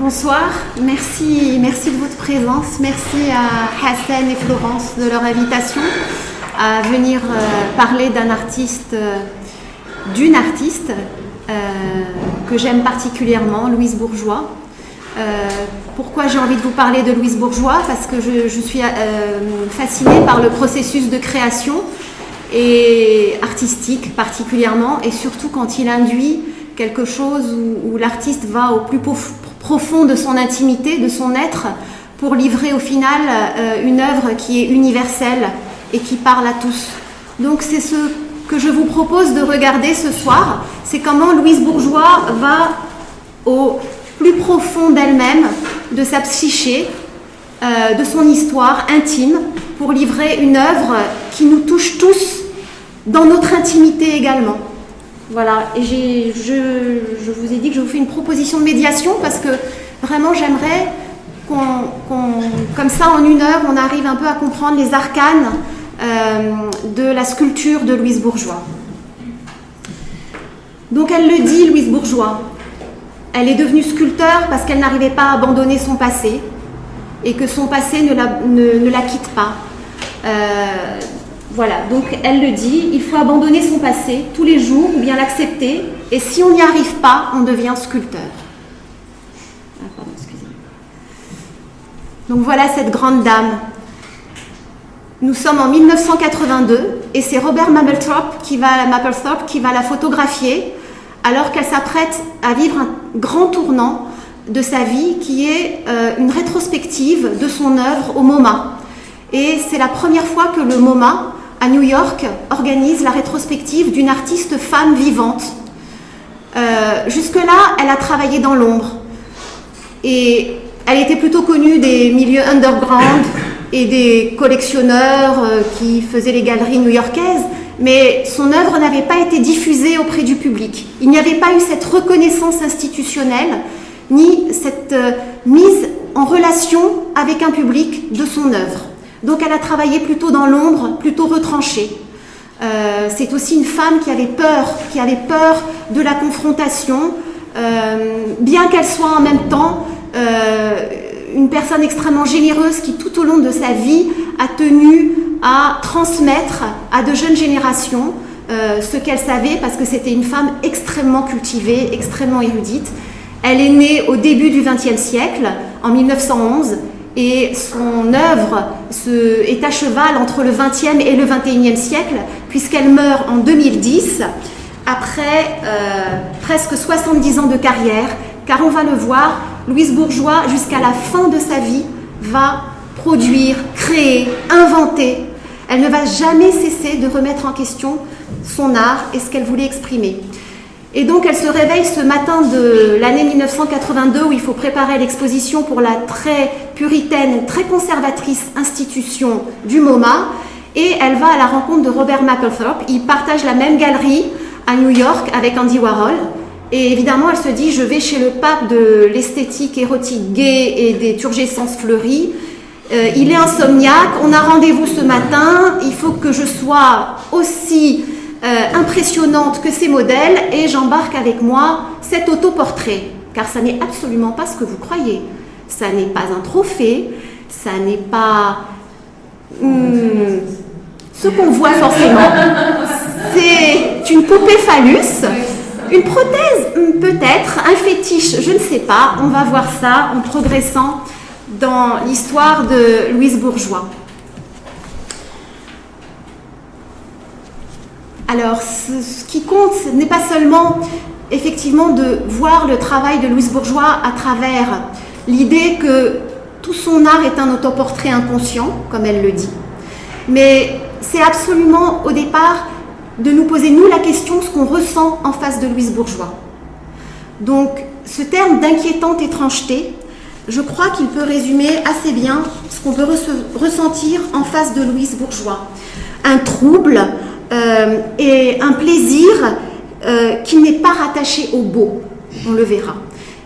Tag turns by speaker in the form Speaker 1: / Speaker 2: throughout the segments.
Speaker 1: Bonsoir, merci de votre présence, merci à Hassan et Florence de leur invitation à venir parler d'un artiste, d'une artiste que j'aime particulièrement, Louise Bourgeois. Pourquoi j'ai envie de vous parler de Louise Bourgeois? Parce que je suis fascinée par le processus de création et artistique particulièrement, et surtout quand il induit quelque chose où l'artiste va au plus profond de son intimité, de son être, pour livrer au final une œuvre qui est universelle et qui parle à tous. Donc c'est ce que je vous propose de regarder ce soir, c'est comment Louise Bourgeois va au plus profond d'elle-même, de sa psyché, de son histoire intime, pour livrer une œuvre qui nous touche tous dans notre intimité également. Voilà, et je vous ai dit que je vous fais une proposition de médiation parce que vraiment j'aimerais comme ça en une heure, on arrive un peu à comprendre les arcanes de la sculpture de Louise Bourgeois. Donc elle le dit, Louise Bourgeois, elle est devenue sculpteur parce qu'elle n'arrivait pas à abandonner son passé et que son passé ne la quitte pas. Voilà, donc elle le dit, il faut abandonner son passé tous les jours ou bien l'accepter, et si on n'y arrive pas, on devient sculpteur. Ah, pardon, excusez-moi. Donc voilà cette grande dame. Nous sommes en 1982 et c'est Robert Mapplethorpe qui va la photographier alors qu'elle s'apprête à vivre un grand tournant de sa vie qui est une rétrospective de son œuvre au MoMA. Et c'est la première fois que le MoMA à New York organise la rétrospective d'une artiste femme vivante. Jusque-là, elle a travaillé dans l'ombre et elle était plutôt connue des milieux underground et des collectionneurs qui faisaient les galeries new-yorkaises, mais son œuvre n'avait pas été diffusée auprès du public. Il n'y avait pas eu cette reconnaissance institutionnelle ni cette mise en relation avec un public de son œuvre. Donc elle a travaillé plutôt dans l'ombre, plutôt retranchée. C'est aussi une femme qui avait peur de la confrontation, bien qu'elle soit en même temps une personne extrêmement généreuse qui tout au long de sa vie a tenu à transmettre à de jeunes générations ce qu'elle savait, parce que c'était une femme extrêmement cultivée, extrêmement érudite. Elle est née au début du XXe siècle, en 1911, et son œuvre est à cheval entre le XXe et le XXIe siècle, puisqu'elle meurt en 2010, après presque 70 ans de carrière, car on va le voir, Louise Bourgeois, jusqu'à la fin de sa vie, va produire, créer, inventer. Elle ne va jamais cesser de remettre en question son art et ce qu'elle voulait exprimer. Et donc elle se réveille ce matin de l'année 1982 où il faut préparer l'exposition pour la très puritaine, très conservatrice institution du MoMA, et elle va à la rencontre de Robert Mapplethorpe. Ils partagent la même galerie à New York avec Andy Warhol, et évidemment elle se dit: je vais chez le pape de l'esthétique érotique gay et des turgescences fleuries. Il est insomniaque, on a rendez-vous ce matin, il faut que je sois aussi impressionnante que ces modèles, et j'embarque avec moi cet autoportrait, car ça n'est absolument pas ce que vous croyez. Ça n'est pas un trophée, ça n'est pas ce qu'on voit forcément. C'est une poupée phallus, une prothèse peut-être, un fétiche, je ne sais pas. On va voir ça en progressant dans l'histoire de Louise Bourgeois. Alors, ce qui compte, ce n'est pas seulement effectivement de voir le travail de Louise Bourgeois à travers l'idée que tout son art est un autoportrait inconscient, comme elle le dit, mais c'est absolument au départ de nous poser, nous, la question, ce qu'on ressent en face de Louise Bourgeois. Donc, ce terme d'inquiétante étrangeté, je crois qu'il peut résumer assez bien ce qu'on peut ressentir en face de Louise Bourgeois. Un trouble, et un plaisir qui n'est pas rattaché au beau, on le verra.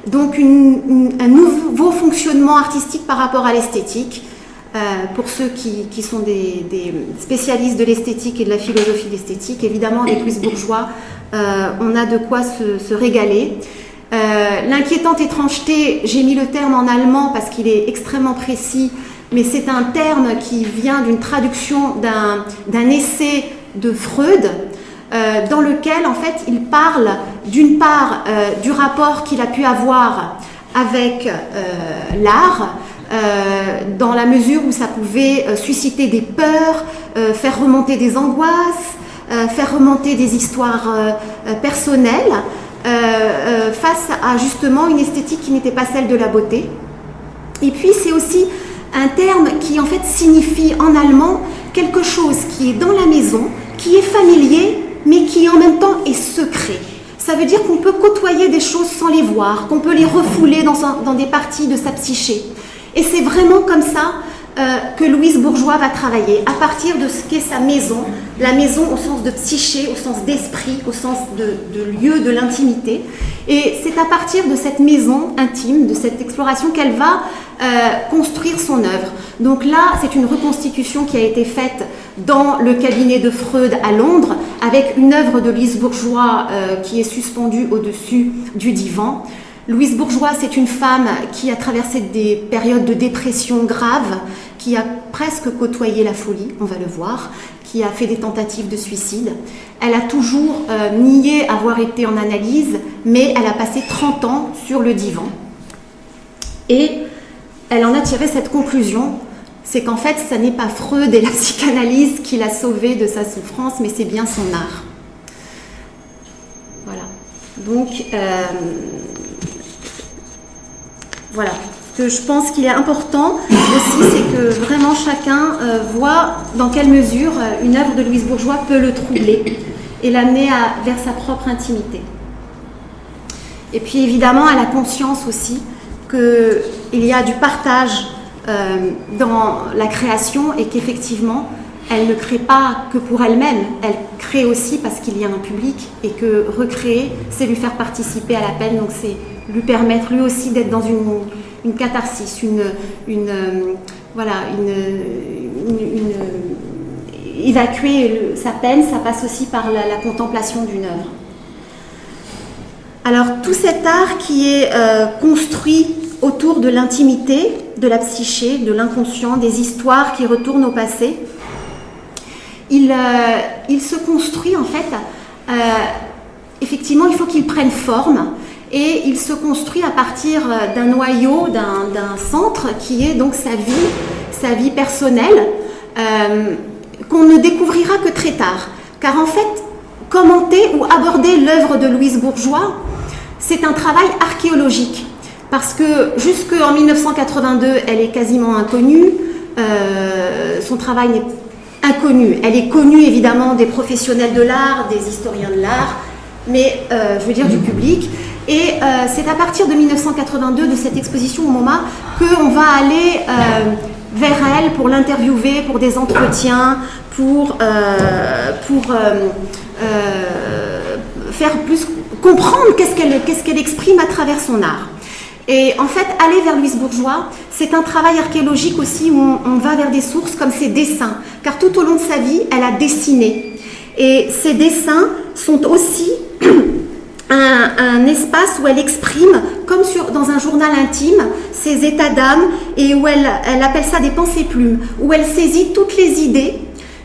Speaker 1: Donc un nouveau fonctionnement artistique par rapport à l'esthétique, pour ceux qui sont des spécialistes de l'esthétique et de la philosophie de l'esthétique. Évidemment, avec Louise Bourgeois, on a de quoi se régaler. L'inquiétante étrangeté, j'ai mis le terme en allemand parce qu'il est extrêmement précis, mais c'est un terme qui vient d'une traduction d'un essai de Freud, dans lequel en fait il parle d'une part du rapport qu'il a pu avoir avec l'art, dans la mesure où ça pouvait susciter des peurs, faire remonter des angoisses, faire remonter des histoires personnelles, face à justement une esthétique qui n'était pas celle de la beauté. Et puis c'est aussi un terme qui en fait signifie en allemand quelque chose qui est dans la maison, qui est familier, mais qui en même temps est secret. Ça veut dire qu'on peut côtoyer des choses sans les voir, qu'on peut les refouler dans des parties de sa psyché. Et c'est vraiment comme ça que Louise Bourgeois va travailler, à partir de ce qu'est sa maison, la maison au sens de psyché, au sens d'esprit, au sens de lieu, de l'intimité. Et c'est à partir de cette maison intime, de cette exploration qu'elle va construire son œuvre. Donc là, c'est une reconstitution qui a été faite dans le cabinet de Freud à Londres, avec une œuvre de Louise Bourgeois qui est suspendue au-dessus du divan. Louise Bourgeois, c'est une femme qui a traversé des périodes de dépression grave, qui a presque côtoyé la folie, on va le voir, qui a fait des tentatives de suicide. Elle a toujours nié avoir été en analyse, mais elle a passé 30 ans sur le divan. Et elle en a tiré cette conclusion, c'est qu'en fait, ce n'est pas Freud et la psychanalyse qui l'a sauvée de sa souffrance, mais c'est bien son art. Voilà. Donc, voilà. Ce que je pense qu'il est important aussi, c'est que vraiment chacun voit dans quelle mesure une œuvre de Louise Bourgeois peut le troubler et l'amener vers sa propre intimité. Et puis évidemment, elle a conscience aussi qu'il y a du partage dans la création et qu'effectivement, elle ne crée pas que pour elle-même, elle crée aussi parce qu'il y a un public et que recréer, c'est lui faire participer à la peine, donc c'est lui permettre lui aussi d'être dans une catharsis, évacuer sa peine, ça passe aussi par la contemplation d'une œuvre. Alors tout cet art qui est construit autour de l'intimité, de la psyché, de l'inconscient, des histoires qui retournent au passé, il se construit en fait, effectivement il faut qu'il prenne forme et il se construit à partir d'un noyau, d'un centre qui est donc sa vie personnelle, qu'on ne découvrira que très tard. Car en fait, commenter ou aborder l'œuvre de Louise Bourgeois, c'est un travail archéologique. Parce que jusqu'en 1982, elle est quasiment inconnue, son travail n'est inconnue. Elle est connue évidemment des professionnels de l'art, des historiens de l'art, mais je veux dire du public. Et c'est à partir de 1982, de cette exposition au MoMA, qu'on va aller vers elle pour l'interviewer, pour des entretiens, pour faire plus comprendre qu'est-ce qu'elle exprime à travers son art. Et en fait, aller vers Louise Bourgeois, c'est un travail archéologique aussi où on va vers des sources comme ses dessins. Car tout au long de sa vie, elle a dessiné. Et ces dessins sont aussi un espace où elle exprime, comme dans un journal intime, ses états d'âme et où elle appelle ça des pensées-plumes, où elle saisit toutes les idées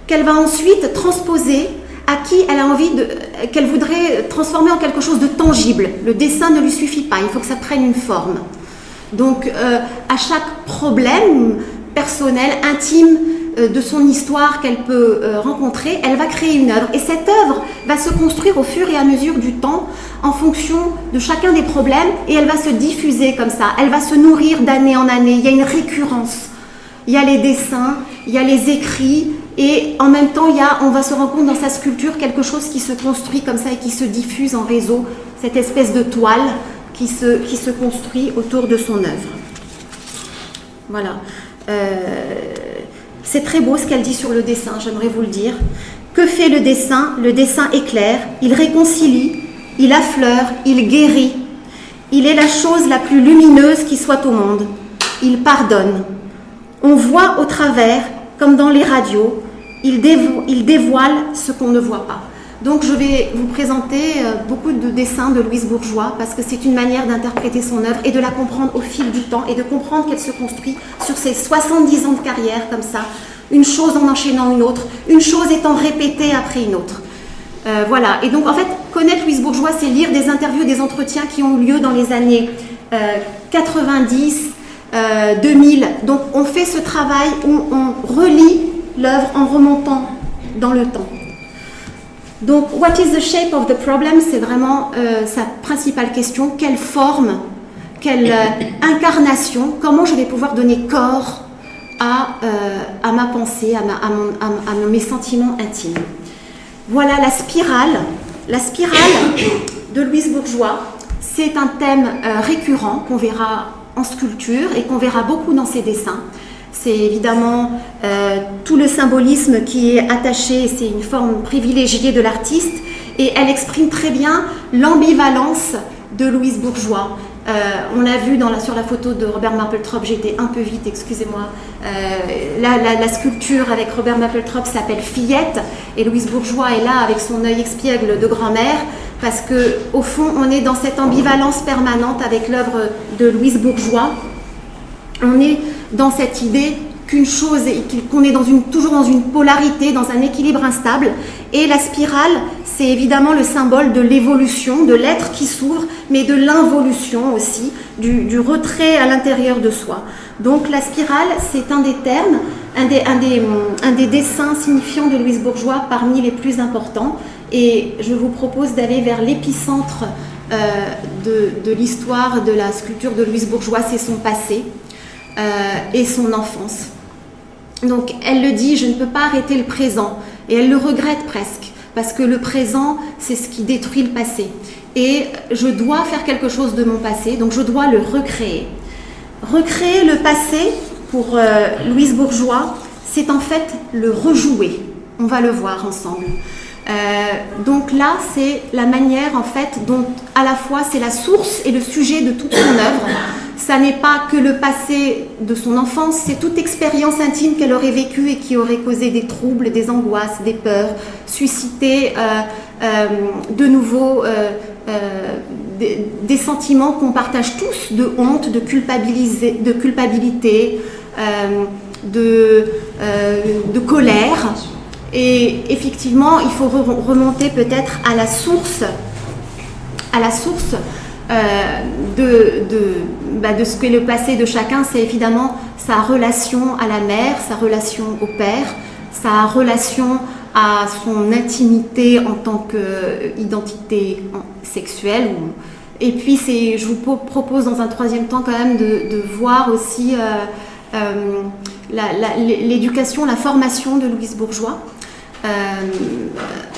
Speaker 1: qu'elle va ensuite transposer à qui elle a envie qu'elle voudrait transformer en quelque chose de tangible. Le dessin ne lui suffit pas, il faut que ça prenne une forme. Donc, à chaque problème personnel, intime de son histoire qu'elle peut rencontrer, elle va créer une œuvre. Et cette œuvre va se construire au fur et à mesure du temps, en fonction de chacun des problèmes, et elle va se diffuser comme ça. Elle va se nourrir d'année en année. Il y a une récurrence. Il y a les dessins, il y a les écrits, et en même temps, on va se rendre compte dans sa sculpture quelque chose qui se construit comme ça et qui se diffuse en réseau, cette espèce de toile qui se construit autour de son œuvre. Voilà. C'est très beau ce qu'elle dit sur le dessin, j'aimerais vous le dire. Que fait le dessin? Le dessin éclaire, il réconcilie, il affleure, il guérit. Il est la chose la plus lumineuse qui soit au monde. Il pardonne. On voit au travers, comme dans les radios, il dévoile ce qu'on ne voit pas. Donc je vais vous présenter beaucoup de dessins de Louise Bourgeois parce que c'est une manière d'interpréter son œuvre et de la comprendre au fil du temps et de comprendre qu'elle se construit sur ses 70 ans de carrière comme ça, une chose en enchaînant une autre, une chose étant répétée après une autre. Voilà, et donc en fait, connaître Louise Bourgeois, c'est lire des interviews, des entretiens qui ont eu lieu dans les années 90, 2000. Donc on fait ce travail où on relit l'œuvre en remontant dans le temps. Donc, what is the shape of the problem? C'est vraiment sa principale question. Quelle forme, quelle incarnation, comment je vais pouvoir donner corps à ma pensée, à mes sentiments intimes. Voilà la spirale. La spirale de Louise Bourgeois, c'est un thème récurrent qu'on verra en sculpture et qu'on verra beaucoup dans ses dessins. C'est évidemment tout le symbolisme qui est attaché, c'est une forme privilégiée de l'artiste et elle exprime très bien l'ambivalence de Louise Bourgeois. On l'a vu sur la photo de Robert Mapplethorpe, j'étais un peu vite, excusez-moi. La sculpture avec Robert Mapplethorpe s'appelle Fillette et Louise Bourgeois est là avec son œil expiègle de grand-mère parce qu'au fond, on est dans cette ambivalence permanente avec l'œuvre de Louise Bourgeois. On est dans cette idée qu'une chose, qu'on est toujours dans une polarité, dans un équilibre instable. Et la spirale, c'est évidemment le symbole de l'évolution, de l'être qui s'ouvre, mais de l'involution aussi, du retrait à l'intérieur de soi. Donc la spirale, c'est un des termes, un des dessins signifiants de Louise Bourgeois parmi les plus importants. Et je vous propose d'aller vers l'épicentre de l'histoire de la sculpture de Louise Bourgeois, c'est son passé. Et son enfance. Donc elle le dit, je ne peux pas arrêter le présent et elle le regrette presque parce que le présent c'est ce qui détruit le passé et je dois faire quelque chose de mon passé, donc je dois le recréer. Recréer le passé pour Louise Bourgeois, c'est en fait le rejouer, on va le voir ensemble. Donc là c'est la manière en fait dont à la fois c'est la source et le sujet de toute son œuvre. Ça n'est pas que le passé de son enfance, c'est toute expérience intime qu'elle aurait vécue et qui aurait causé des troubles, des angoisses, des peurs, suscité de nouveau des sentiments qu'on partage tous, de honte, de culpabilité, de colère. Et effectivement, il faut remonter peut-être à la source de ce qu'est le passé de chacun. C'est évidemment sa relation à la mère, sa relation au père, sa relation à son intimité en tant qu'identité sexuelle. Et puis je vous propose dans un troisième temps quand même de voir aussi l'éducation, la formation de Louise Bourgeois.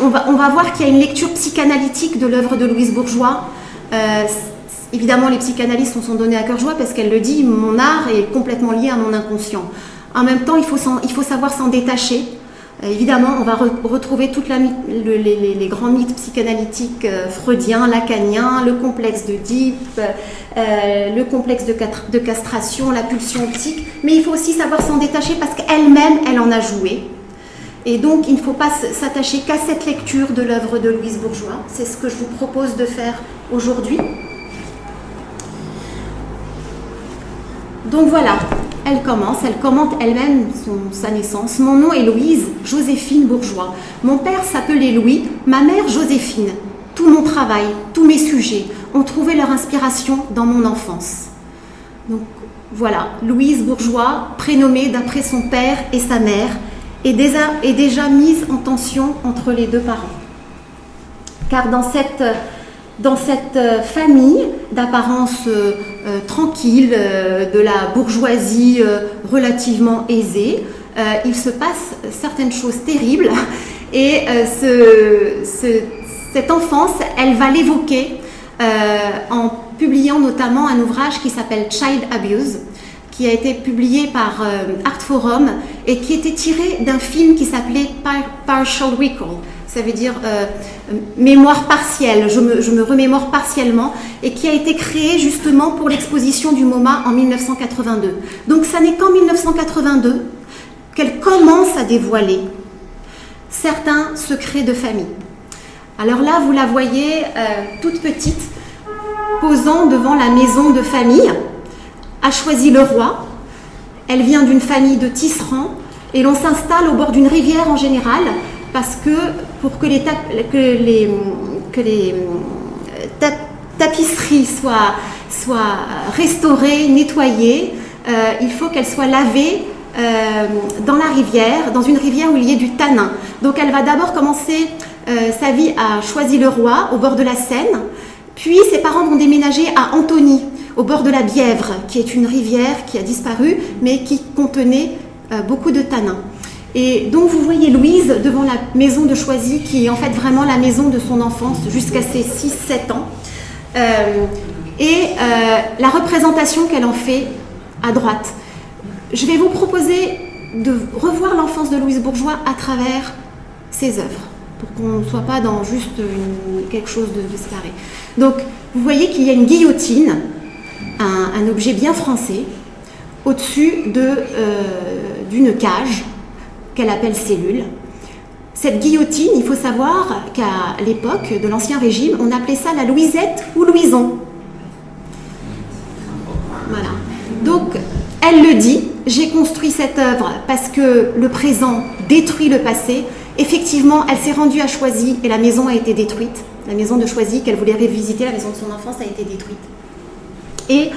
Speaker 1: On va voir qu'il y a une lecture psychanalytique de l'œuvre de Louise Bourgeois. Évidemment, les psychanalystes se sont donnés à cœur joie parce qu'elle le dit, mon art est complètement lié à mon inconscient. En même temps, il faut savoir s'en détacher. Évidemment, on va retrouver tous les grands mythes psychanalytiques freudiens, lacaniens, le complexe d'Oedipe, le complexe de castration, la pulsion optique. Mais il faut aussi savoir s'en détacher parce qu'elle-même, elle en a joué. Et donc, il ne faut pas s'attacher qu'à cette lecture de l'œuvre de Louise Bourgeois. C'est ce que je vous propose de faire aujourd'hui. Donc voilà, elle commente elle-même sa naissance. Mon nom est Louise Joséphine Bourgeois. Mon père s'appelait Louis, ma mère Joséphine. Tout mon travail, tous mes sujets ont trouvé leur inspiration dans mon enfance. Donc voilà, Louise Bourgeois, prénommée d'après son père et sa mère, est déjà mise en tension entre les deux parents. Car dans cette famille d'apparence tranquille, de la bourgeoisie relativement aisée, il se passe certaines choses terribles et cette enfance, elle va l'évoquer en publiant notamment un ouvrage qui s'appelle Child Abuse, qui a été publié par Artforum et qui était tiré d'un film qui s'appelait Partial Recall. Ça veut dire mémoire partielle, je me remémore partiellement, et qui a été créé justement pour l'exposition du MoMA en 1982. Donc ça n'est qu'en 1982 qu'elle commence à dévoiler certains secrets de famille. Alors là, vous la voyez toute petite, posant devant la maison de famille, à Choisy-le-Roi. Elle vient d'une famille de tisserands et l'on s'installe au bord d'une rivière en général parce que pour que les tapisseries soient restaurées, nettoyées, il faut qu'elles soient lavées dans la rivière, dans une rivière où il y ait du tanin. Donc elle va d'abord commencer sa vie à Choisy-le-Roi, au bord de la Seine, puis ses parents vont déménager à Antony, au bord de la Bièvre, qui est une rivière qui a disparu, mais qui contenait beaucoup de tanin. Et donc vous voyez Louise devant la maison de Choisy, qui est en fait vraiment la maison de son enfance jusqu'à ses 6-7 ans. La représentation qu'elle en fait à droite. Je vais vous proposer de revoir l'enfance de Louise Bourgeois à travers ses œuvres, pour qu'on ne soit pas dans juste quelque chose de séparé. Donc, vous voyez qu'il y a une guillotine, un objet bien français, au-dessus d'une cage qu'elle appelle cellule. Cette guillotine, il faut savoir qu'à l'époque de l'Ancien Régime, on appelait ça la Louisette ou Louison. Voilà. Donc, elle le dit, j'ai construit cette œuvre parce que le présent détruit le passé. Effectivement, elle s'est rendue à Choisy et la maison a été détruite. La maison de Choisy qu'elle voulait revisiter, la maison de son enfance, a été détruite. Et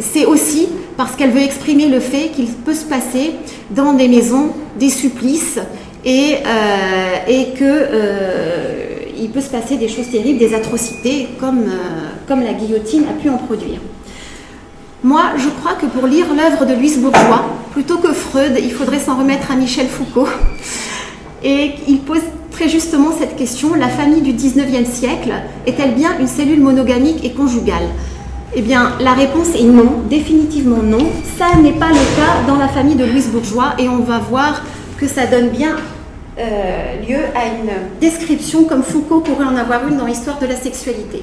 Speaker 1: c'est aussi parce qu'elle veut exprimer le fait qu'il peut se passer dans des maisons des supplices et qu'il peut se passer des choses terribles, des atrocités, comme la guillotine a pu en produire. Moi, je crois que pour lire l'œuvre de Louise Bourgeois, plutôt que Freud, il faudrait s'en remettre à Michel Foucault. Et il pose très justement cette question: la famille du 19e siècle est-elle bien une cellule monogamique et conjugale? Eh bien, la réponse est non, définitivement non. Ça n'est pas le cas dans la famille de Louise Bourgeois et on va voir que ça donne bien lieu à une description comme Foucault pourrait en avoir une dans l'histoire de la sexualité.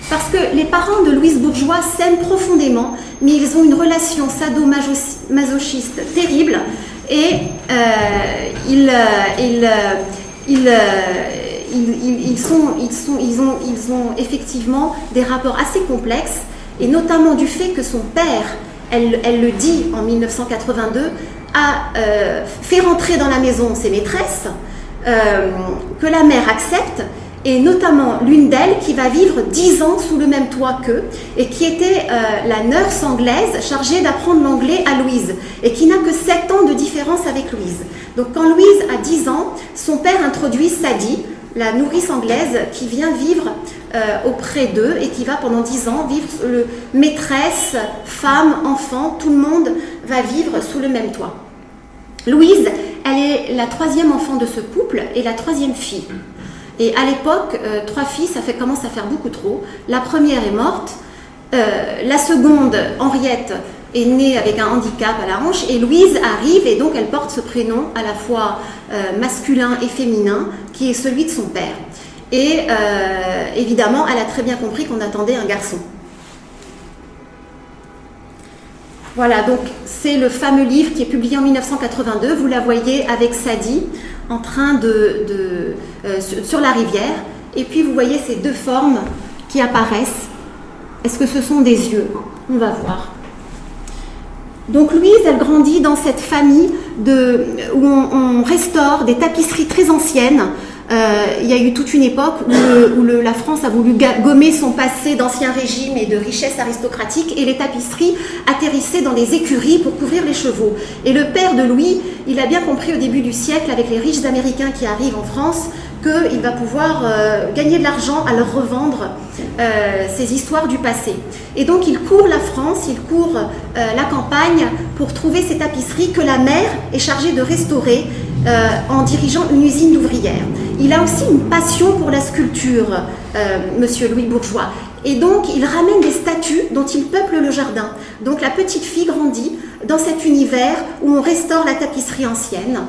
Speaker 1: Parce que les parents de Louise Bourgeois s'aiment profondément, mais ils ont une relation sado-masochiste terrible et ils ont effectivement des rapports assez complexes, et notamment du fait que son père, elle le dit en 1982, a fait rentrer dans la maison ses maîtresses, que la mère accepte, et notamment l'une d'elles qui va vivre 10 ans sous le même toit qu'eux, et qui était la nurse anglaise chargée d'apprendre l'anglais à Louise, et qui n'a que 7 ans de différence avec Louise. Donc quand Louise a 10 ans, son père introduit Sadie, la nourrice anglaise, qui vient vivre auprès d'eux et qui va pendant 10 ans vivre maîtresse, femme, enfant, tout le monde va vivre sous le même toit. Louise, elle est la 3e enfant de ce couple et la 3e fille. Et à l'époque, 3 filles, ça commence à faire beaucoup trop. La première est morte, la seconde, Henriette, est née avec un handicap à la hanche, et Louise arrive et donc elle porte ce prénom à la fois masculin et féminin, qui est celui de son père. Et évidemment, elle a très bien compris qu'on attendait un garçon. Voilà, donc c'est le fameux livre qui est publié en 1982. Vous la voyez avec Sadie en train sur la rivière. Et puis vous voyez ces 2 formes qui apparaissent. Est-ce que ce sont des yeux? On va voir. Donc Louise, elle grandit dans cette famille où on restaure des tapisseries très anciennes. Il y a eu toute une époque où la France a voulu gommer son passé d'ancien régime et de richesse aristocratique, et les tapisseries atterrissaient dans les écuries pour couvrir les chevaux. Et le père de Louis, il a bien compris au début du siècle, avec les riches Américains qui arrivent en France, qu'il va pouvoir gagner de l'argent à leur revendre ces histoires du passé. Et donc il court la France, il court la campagne pour trouver ces tapisseries que la mère est chargée de restaurer en dirigeant une usine d'ouvrières. Il a aussi une passion pour la sculpture, monsieur Louis Bourgeois. Et donc, il ramène des statues dont il peuple le jardin. Donc, la petite fille grandit dans cet univers où on restaure la tapisserie ancienne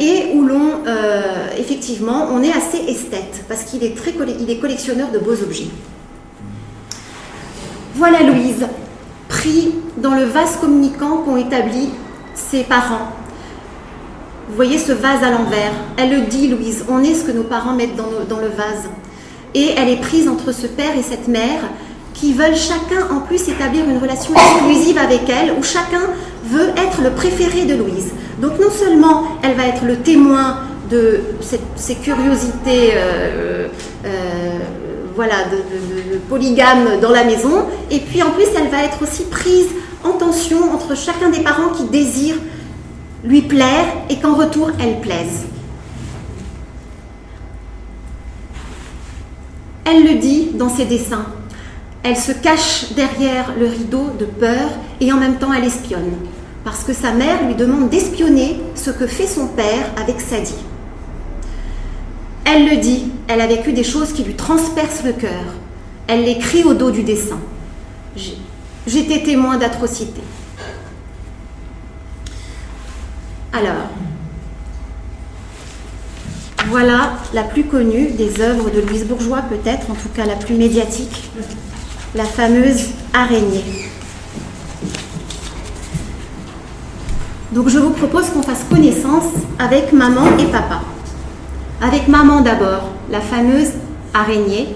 Speaker 1: et où effectivement, on est assez esthète parce qu'il est il est collectionneur de beaux objets. Voilà Louise, pris dans le vase communicant qu'ont établi ses parents. Vous voyez ce vase à l'envers. Elle le dit, Louise, on est ce que nos parents mettent dans le vase. Et elle est prise entre ce père et cette mère qui veulent chacun en plus établir une relation exclusive avec elle, où chacun veut être le préféré de Louise. Donc non seulement elle va être le témoin de ces curiosités de polygame dans la maison, et puis en plus elle va être aussi prise en tension entre chacun des parents qui désirent lui plaire et qu'en retour elle plaise. Elle le dit dans ses dessins. Elle se cache derrière le rideau de peur et en même temps elle espionne. Parce que sa mère lui demande d'espionner ce que fait son père avec Sadie. Elle le dit, elle a vécu des choses qui lui transpercent le cœur. Elle l'écrit au dos du dessin. J'étais témoin d'atrocités. Alors, voilà la plus connue des œuvres de Louise Bourgeois, peut-être, en tout cas la plus médiatique, la fameuse araignée. Donc je vous propose qu'on fasse connaissance avec maman et papa. Avec maman d'abord, la fameuse araignée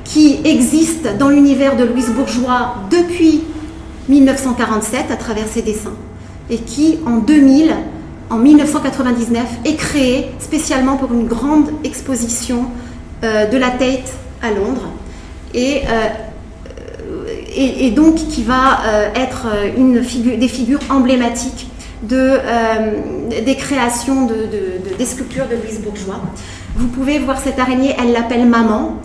Speaker 1: qui existe dans l'univers de Louise Bourgeois depuis 1947 à travers ses dessins et qui en 2000, en 1999, est créée spécialement pour une grande exposition de la Tate à Londres et donc qui va être des figures emblématiques des créations des sculptures de Louise Bourgeois. Vous pouvez voir cette araignée, elle l'appelle maman.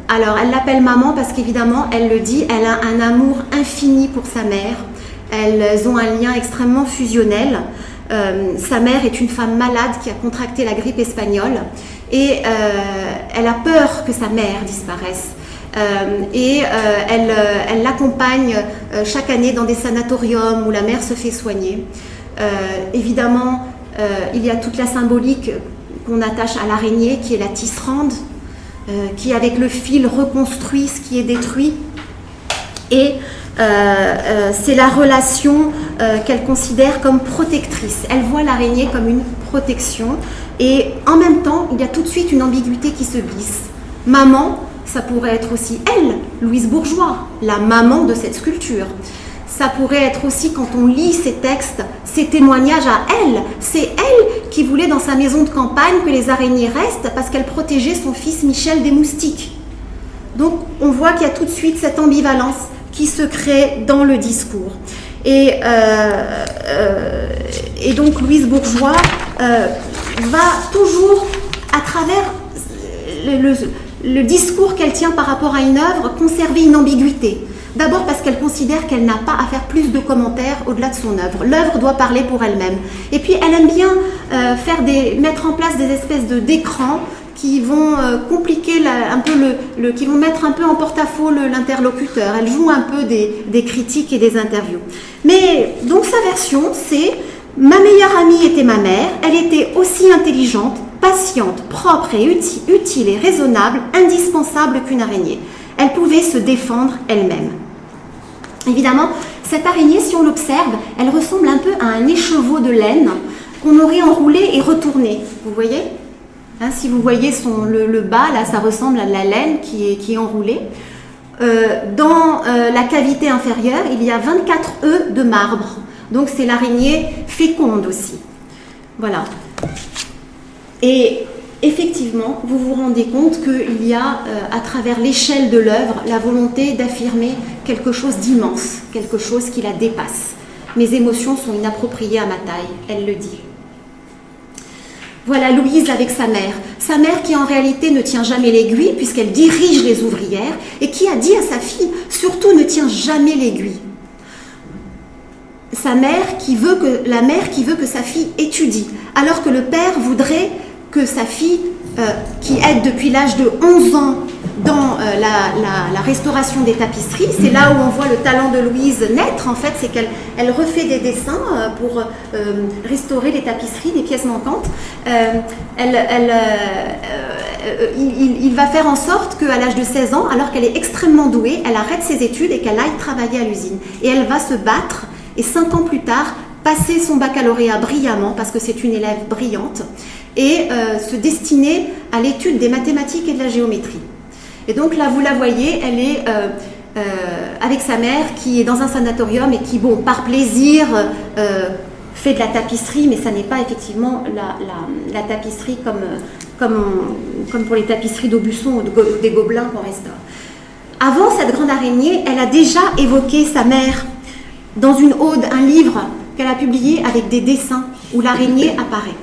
Speaker 1: Alors elle l'appelle maman parce qu'évidemment, elle le dit, elle a un amour infini pour sa mère. Elles ont un lien extrêmement fusionnel. Sa mère est une femme malade qui a contracté la grippe espagnole et elle a peur que sa mère disparaisse. Elle l'accompagne chaque année dans des sanatoriums où la mère se fait soigner. Évidemment, il y a toute la symbolique qu'on attache à l'araignée, qui est la tisserande, qui avec le fil reconstruit ce qui est détruit. Et c'est la relation qu'elle considère comme protectrice. Elle voit l'araignée comme une protection. Et en même temps, il y a tout de suite une ambiguïté qui se glisse. Maman, ça pourrait être aussi elle, Louise Bourgeois, la maman de cette sculpture. Ça pourrait être aussi, quand on lit ses textes, ses témoignages à elle. C'est elle qui voulait dans sa maison de campagne que les araignées restent parce qu'elle protégeait son fils Michel des moustiques. Donc on voit qu'il y a tout de suite cette ambivalence qui se crée dans le discours. Et donc Louise Bourgeois va toujours, à travers le discours qu'elle tient par rapport à une œuvre, conserver une ambiguïté. D'abord parce qu'elle considère qu'elle n'a pas à faire plus de commentaires au-delà de son œuvre. L'œuvre doit parler pour elle-même. Et puis elle aime bien mettre en place des espèces d'écrans qui vont compliquer un peu qui vont mettre un peu en porte-à-faux l'interlocuteur. Elle joue un peu des critiques et des interviews. Mais donc sa version, c'est « Ma meilleure amie était ma mère, elle était aussi intelligente, patiente, propre et utile et raisonnable, indispensable qu'une araignée. Elle pouvait se défendre elle-même. » Évidemment, cette araignée, si on l'observe, elle ressemble un peu à un écheveau de laine qu'on aurait enroulé et retourné. Vous voyez ? Si vous voyez le bas, là, ça ressemble à de la laine qui est enroulée. Dans la cavité inférieure, il y a 24 œufs de marbre. Donc, c'est l'araignée féconde aussi. Voilà. Et effectivement, vous vous rendez compte qu'il y a, à travers l'échelle de l'œuvre, la volonté d'affirmer quelque chose d'immense, quelque chose qui la dépasse. Mes émotions sont inappropriées à ma taille, elle le dit. Voilà Louise avec sa mère qui en réalité ne tient jamais l'aiguille puisqu'elle dirige les ouvrières et qui a dit à sa fille, surtout ne tiens jamais l'aiguille. La mère qui veut que sa fille étudie, alors que le père voudrait que sa fille, qui aide depuis l'âge de 11 ans dans la restauration des tapisseries, c'est là où on voit le talent de Louise naître, en fait, c'est qu'elle refait des dessins pour restaurer les tapisseries, des pièces manquantes. Il va faire en sorte qu'à l'âge de 16 ans, alors qu'elle est extrêmement douée, elle arrête ses études et qu'elle aille travailler à l'usine. Et elle va se battre, et 5 ans plus tard, passer son baccalauréat brillamment, parce que c'est une élève brillante, et se destiner à l'étude des mathématiques et de la géométrie. Et donc là, vous la voyez, elle est avec sa mère qui est dans un sanatorium et qui, bon, par plaisir, fait de la tapisserie, mais ça n'est pas effectivement la tapisserie comme pour les tapisseries d'Aubusson ou des Gobelins qu'on restaure. Avant cette grande araignée, elle a déjà évoqué sa mère dans une ode, un livre qu'elle a publié avec des dessins où l'araignée apparaît.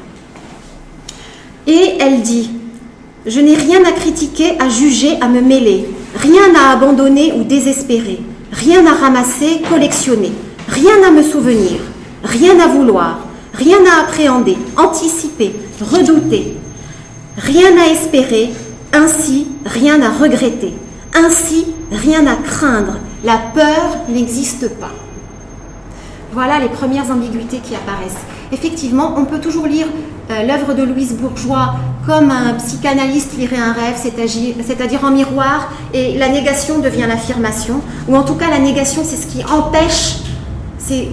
Speaker 1: Et elle dit « Je n'ai rien à critiquer, à juger, à me mêler, rien à abandonner ou désespérer, rien à ramasser, collectionner, rien à me souvenir, rien à vouloir, rien à appréhender, anticiper, redouter, rien à espérer, ainsi rien à regretter, ainsi rien à craindre, la peur n'existe pas. » Voilà les premières ambiguïtés qui apparaissent. Effectivement, on peut toujours lire l'œuvre de Louise Bourgeois comme un psychanalyste lirait un rêve, c'est-à-dire en miroir, et la négation devient l'affirmation, ou en tout cas la négation, c'est ce qui empêche, c'est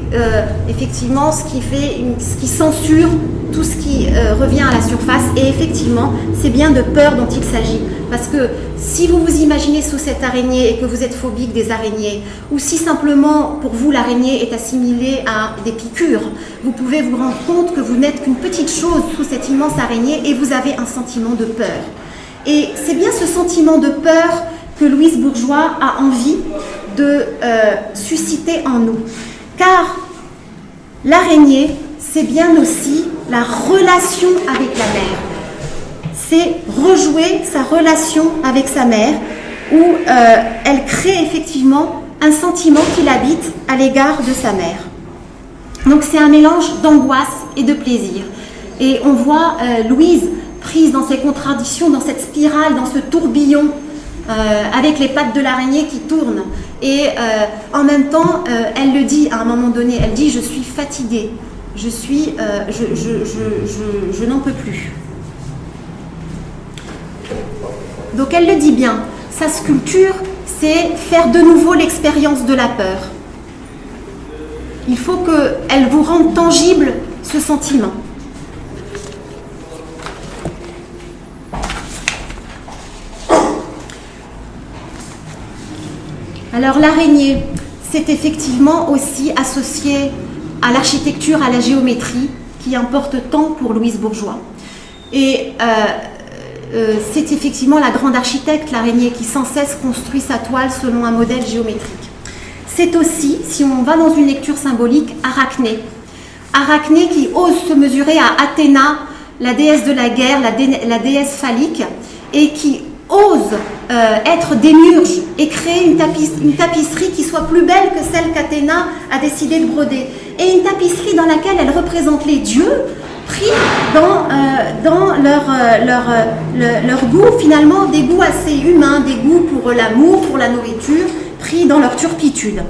Speaker 1: effectivement ce qui censure tout ce qui revient à la surface, et effectivement, c'est bien de peur dont il s'agit, parce que si vous vous imaginez sous cette araignée et que vous êtes phobique des araignées, ou si simplement pour vous l'araignée est assimilée à des piqûres, vous pouvez vous rendre compte que vous n'êtes qu'une petite chose sous cette immense araignée et vous avez un sentiment de peur. Et c'est bien ce sentiment de peur que Louise Bourgeois a envie de susciter en nous. Car l'araignée, c'est bien aussi la relation avec la mère. C'est rejouer sa relation avec sa mère, où elle crée effectivement un sentiment qui l'habite à l'égard de sa mère. Donc c'est un mélange d'angoisse et de plaisir. Et on voit Louise prise dans ces contradictions, dans cette spirale, dans ce tourbillon, avec les pattes de l'araignée qui tournent. Et en même temps, elle le dit à un moment donné, elle dit « je suis fatiguée, je n'en peux plus ». Donc elle le dit bien, sa sculpture, c'est faire de nouveau l'expérience de la peur. Il faut qu'elle vous rende tangible ce sentiment. Alors l'araignée, c'est effectivement aussi associé à l'architecture, à la géométrie, qui importe tant pour Louise Bourgeois. Et c'est effectivement la grande architecte, l'araignée, qui sans cesse construit sa toile selon un modèle géométrique. C'est aussi, si on va dans une lecture symbolique, Arachné. Arachné qui ose se mesurer à Athéna, la déesse de la guerre, la déesse phallique, et qui ose être démiurge et créer une tapisserie qui soit plus belle que celle qu'Athéna a décidé de broder. Et une tapisserie dans laquelle elle représente les dieux, pris dans leur goût, finalement, des goûts assez humains, des goûts pour l'amour, pour la nourriture, pris dans leur turpitude.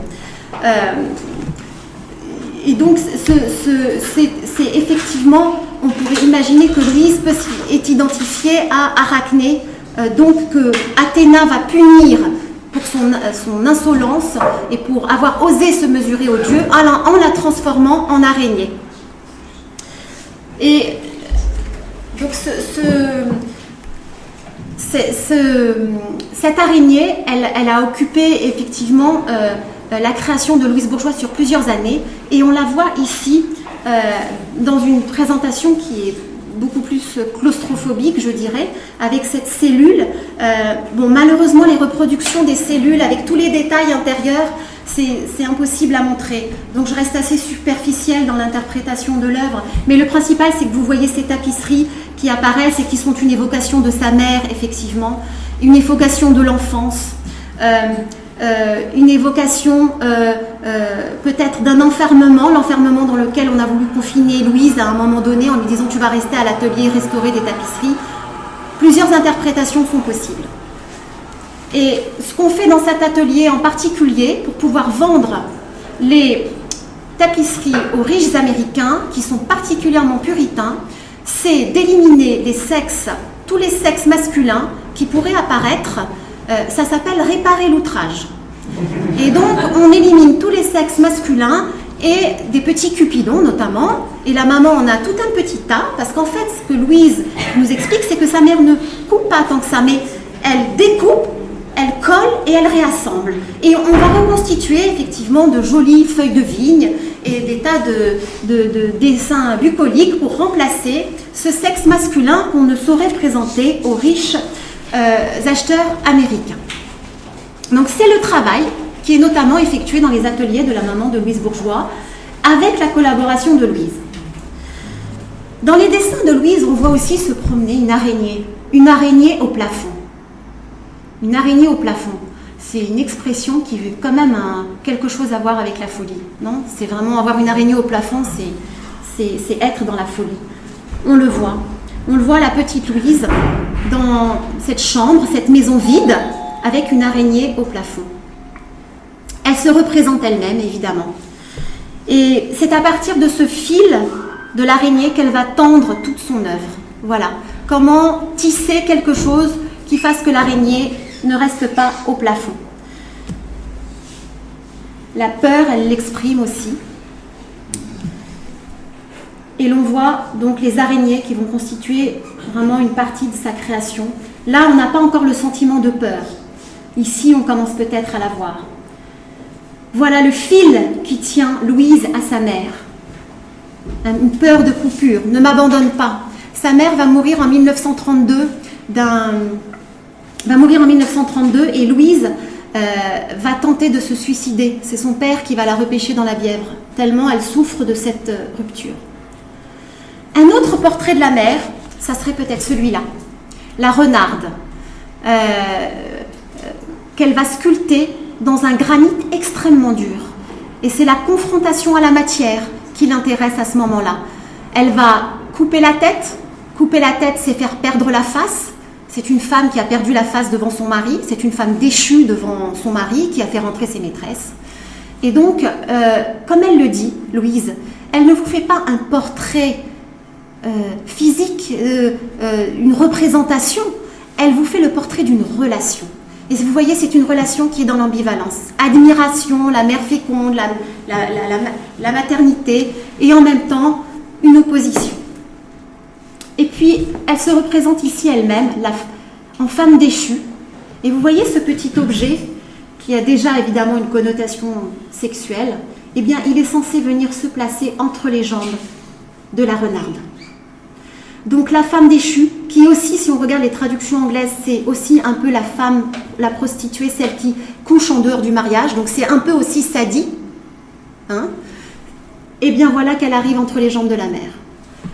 Speaker 1: Et donc, c'est effectivement, on pourrait imaginer que Louise est identifiée à Arachné, donc que Athéna va punir pour son insolence et pour avoir osé se mesurer aux dieux en la transformant en araignée. Et donc cette araignée, elle a occupé effectivement la création de Louise Bourgeois sur plusieurs années, et on la voit ici dans une présentation qui est beaucoup plus claustrophobique, je dirais, avec cette cellule. Bon, malheureusement, les reproductions des cellules avec tous les détails intérieurs, c'est impossible à montrer. Donc je reste assez superficielle dans l'interprétation de l'œuvre. Mais le principal, c'est que vous voyez ces tapisseries qui apparaissent et qui sont une évocation de sa mère, effectivement, une évocation de l'enfance, une évocation peut-être d'un enfermement, l'enfermement dans lequel on a voulu confiner Louise à un moment donné en lui disant « tu vas rester à l'atelier restaurer des tapisseries ». Plusieurs interprétations sont possibles. Et ce qu'on fait dans cet atelier en particulier, pour pouvoir vendre les tapisseries aux riches américains, qui sont particulièrement puritains, c'est d'éliminer les sexes, tous les sexes masculins qui pourraient apparaître. Ça s'appelle réparer l'outrage. Et donc, on élimine tous les sexes masculins et des petits cupidons notamment. Et la maman en a tout un petit tas, parce qu'en fait, ce que Louise nous explique, c'est que sa mère ne coupe pas tant que ça, mais elle découpe, elle colle et elle réassemble. Et on va reconstituer effectivement de jolies feuilles de vigne et des tas de dessins bucoliques pour remplacer ce sexe masculin qu'on ne saurait présenter aux riches acheteurs américains. Donc c'est le travail qui est notamment effectué dans les ateliers de la maman de Louise Bourgeois, avec la collaboration de Louise. Dans les dessins de Louise, on voit aussi se promener une araignée au plafond. Une araignée au plafond, c'est une expression qui veut quand même quelque chose à voir avec la folie, non? C'est vraiment avoir une araignée au plafond, c'est être dans la folie. On le voit la petite Louise dans cette chambre, cette maison vide, avec une araignée au plafond. Elle se représente elle-même, évidemment. Et c'est à partir de ce fil de l'araignée qu'elle va tendre toute son œuvre. Voilà. Comment tisser quelque chose qui fasse que l'araignée ne reste pas au plafond. La peur, elle l'exprime aussi. Et l'on voit donc les araignées qui vont constituer vraiment une partie de sa création. Là, on n'a pas encore le sentiment de peur. Ici, on commence peut-être à la voir. Voilà le fil qui tient Louise à sa mère. Une peur de coupure. Ne m'abandonne pas. Sa mère va mourir en 1932 et Louise va tenter de se suicider. C'est son père qui va la repêcher dans la Bièvre, tellement elle souffre de cette rupture. Un autre portrait de la mère, ça serait peut-être celui-là, la renarde, qu'elle va sculpter dans un granit extrêmement dur. Et c'est la confrontation à la matière qui l'intéresse à ce moment-là. Elle va couper la tête. Couper la tête, c'est faire perdre la face. C'est une femme qui a perdu la face devant son mari. C'est une femme déchue devant son mari qui a fait rentrer ses maîtresses. Et donc, comme elle le dit, Louise, elle ne vous fait pas un portrait physique, une représentation. Elle vous fait le portrait d'une relation. Et vous voyez, c'est une relation qui est dans l'ambivalence. Admiration, la mère féconde, la maternité, et en même temps, une opposition. Et puis, elle se représente ici elle-même, en femme déchue. Et vous voyez ce petit objet, qui a déjà évidemment une connotation sexuelle, eh bien, il est censé venir se placer entre les jambes de la renarde. Donc la femme déchue, qui aussi, si on regarde les traductions anglaises, c'est aussi un peu la femme, la prostituée, celle qui couche en dehors du mariage, donc c'est un peu aussi Sadie. Hein? Et bien voilà qu'elle arrive entre les jambes de la mère.